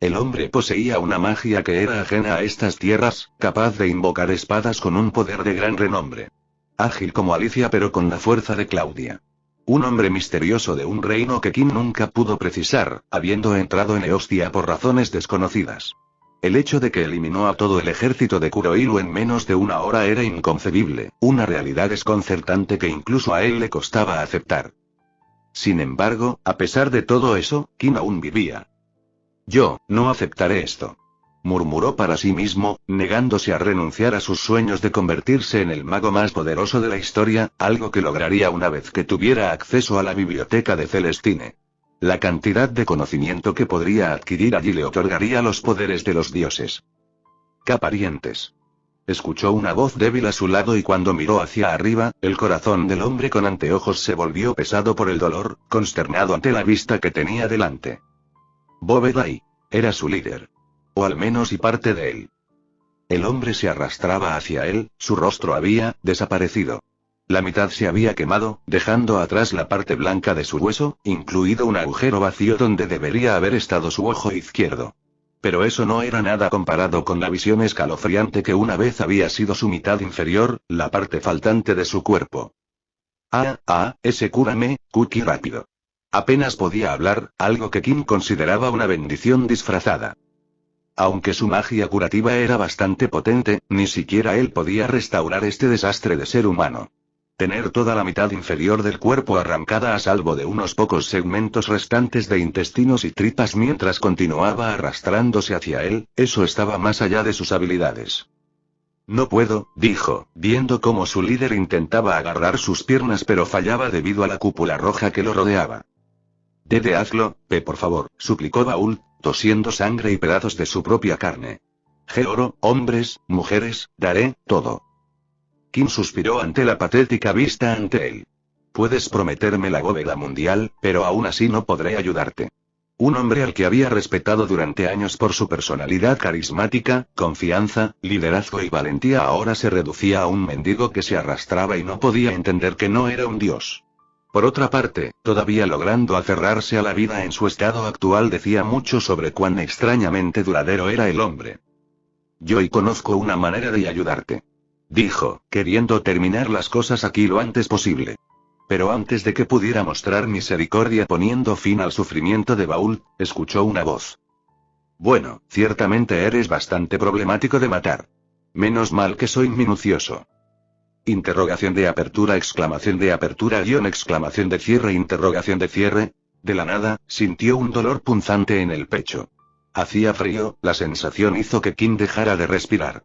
El hombre poseía una magia que era ajena a estas tierras, capaz de invocar espadas con un poder de gran renombre. Ágil como Alicia pero con la fuerza de Claudia. Un hombre misterioso de un reino que Qin nunca pudo precisar, habiendo entrado en Eostia por razones desconocidas. El hecho de que eliminó a todo el ejército de Kuroilu en menos de una hora era inconcebible, una realidad desconcertante que incluso a él le costaba aceptar. Sin embargo, a pesar de todo eso, Qin aún vivía. Yo no aceptaré esto. murmuró para sí mismo, negándose a renunciar a sus sueños de convertirse en el mago más poderoso de la historia, algo que lograría una vez que tuviera acceso a la biblioteca de Celestine. La cantidad de conocimiento que podría adquirir allí le otorgaría los poderes de los dioses. «Caparientes». Escuchó una voz débil a su lado y cuando miró hacia arriba, el corazón del hombre con anteojos se volvió pesado por el dolor, consternado ante la vista que tenía delante. Bobedai. Era su líder. O al menos y parte de él. El hombre se arrastraba hacia él, su rostro había desaparecido. La mitad se había quemado, dejando atrás la parte blanca de su hueso, incluido un agujero vacío donde debería haber estado su ojo izquierdo. Pero eso no era nada comparado con la visión escalofriante que una vez había sido su mitad inferior, la parte faltante de su cuerpo. Cúrame, Cookie rápido. Apenas podía hablar, algo que Kim consideraba una bendición disfrazada. Aunque su magia curativa era bastante potente, ni siquiera él podía restaurar este desastre de ser humano. Tener toda la mitad inferior del cuerpo arrancada a salvo de unos pocos segmentos restantes de intestinos y tripas mientras continuaba arrastrándose hacia él, eso estaba más allá de sus habilidades. No puedo, dijo, viendo cómo su líder intentaba agarrar sus piernas pero fallaba debido a la cúpula roja que lo rodeaba. Hazlo, por favor, suplicó Baúl, tosiendo sangre y pedazos de su propia carne. Georo, hombres, mujeres, daré todo. Kim suspiró ante la patética vista ante él. Puedes prometerme la bóveda mundial, pero aún así no podré ayudarte. Un hombre al que había respetado durante años por su personalidad carismática, confianza, liderazgo y valentía ahora se reducía a un mendigo que se arrastraba y no podía entender que no era un dios. Por otra parte, todavía logrando aferrarse a la vida en su estado actual decía mucho sobre cuán extrañamente duradero era el hombre. Yo y conozco una manera de ayudarte. Dijo, queriendo terminar las cosas aquí lo antes posible. Pero antes de que pudiera mostrar misericordia poniendo fin al sufrimiento de Baúl, escuchó una voz. Bueno, ciertamente eres bastante problemático de matar. Menos mal que soy minucioso. Interrogación de apertura, guión, exclamación de cierre, interrogación de cierre. De la nada, sintió un dolor punzante en el pecho. Hacía frío, la sensación hizo que Kim dejara de respirar.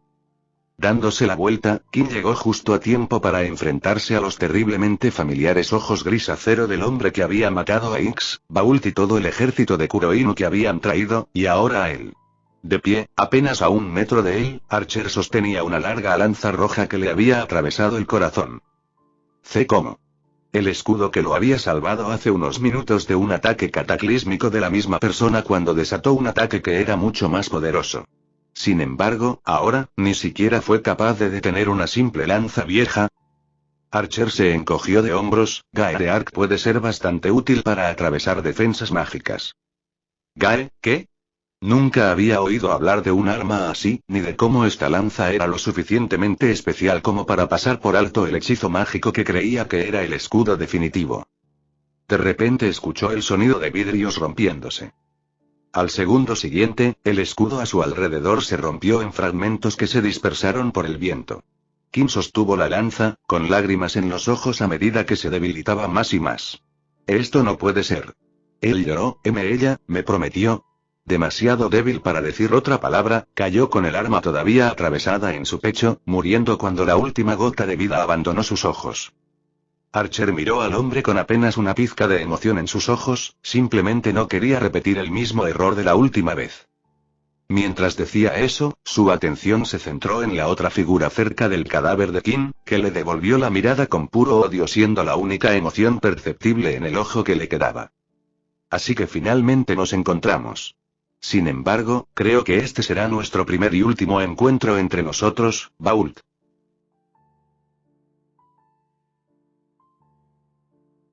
Dándose la vuelta, Kim llegó justo a tiempo para enfrentarse a los terriblemente familiares ojos gris acero del hombre que había matado a Ix, Baúl y todo el ejército de Kuroinu que habían traído, y ahora a él. De pie, apenas a 1 metro de él, Archer sostenía una larga lanza roja que le había atravesado el corazón. ¿Cómo? El escudo que lo había salvado hace unos minutos de un ataque cataclísmico de la misma persona cuando desató un ataque que era mucho más poderoso. Sin embargo, ahora, ni siquiera fue capaz de detener una simple lanza vieja. Archer se encogió de hombros. Gae Arc puede ser bastante útil para atravesar defensas mágicas. ¿Gae, qué? Nunca había oído hablar de un arma así, ni de cómo esta lanza era lo suficientemente especial como para pasar por alto el hechizo mágico que creía que era el escudo definitivo. De repente escuchó el sonido de vidrios rompiéndose. Al segundo siguiente, el escudo a su alrededor se rompió en fragmentos que se dispersaron por el viento. Kim sostuvo la lanza, con lágrimas en los ojos a medida que se debilitaba más y más. Esto no puede ser. Él lloró, ella, me prometió. Demasiado débil para decir otra palabra, cayó con el arma todavía atravesada en su pecho, muriendo cuando la última gota de vida abandonó sus ojos. Archer miró al hombre con apenas una pizca de emoción en sus ojos, simplemente no quería repetir el mismo error de la última vez. Mientras decía eso, su atención se centró en la otra figura cerca del cadáver de Kim, que le devolvió la mirada con puro odio siendo la única emoción perceptible en el ojo que le quedaba. Así que finalmente nos encontramos. Sin embargo, creo que este será nuestro primer y último encuentro entre nosotros, Baúl.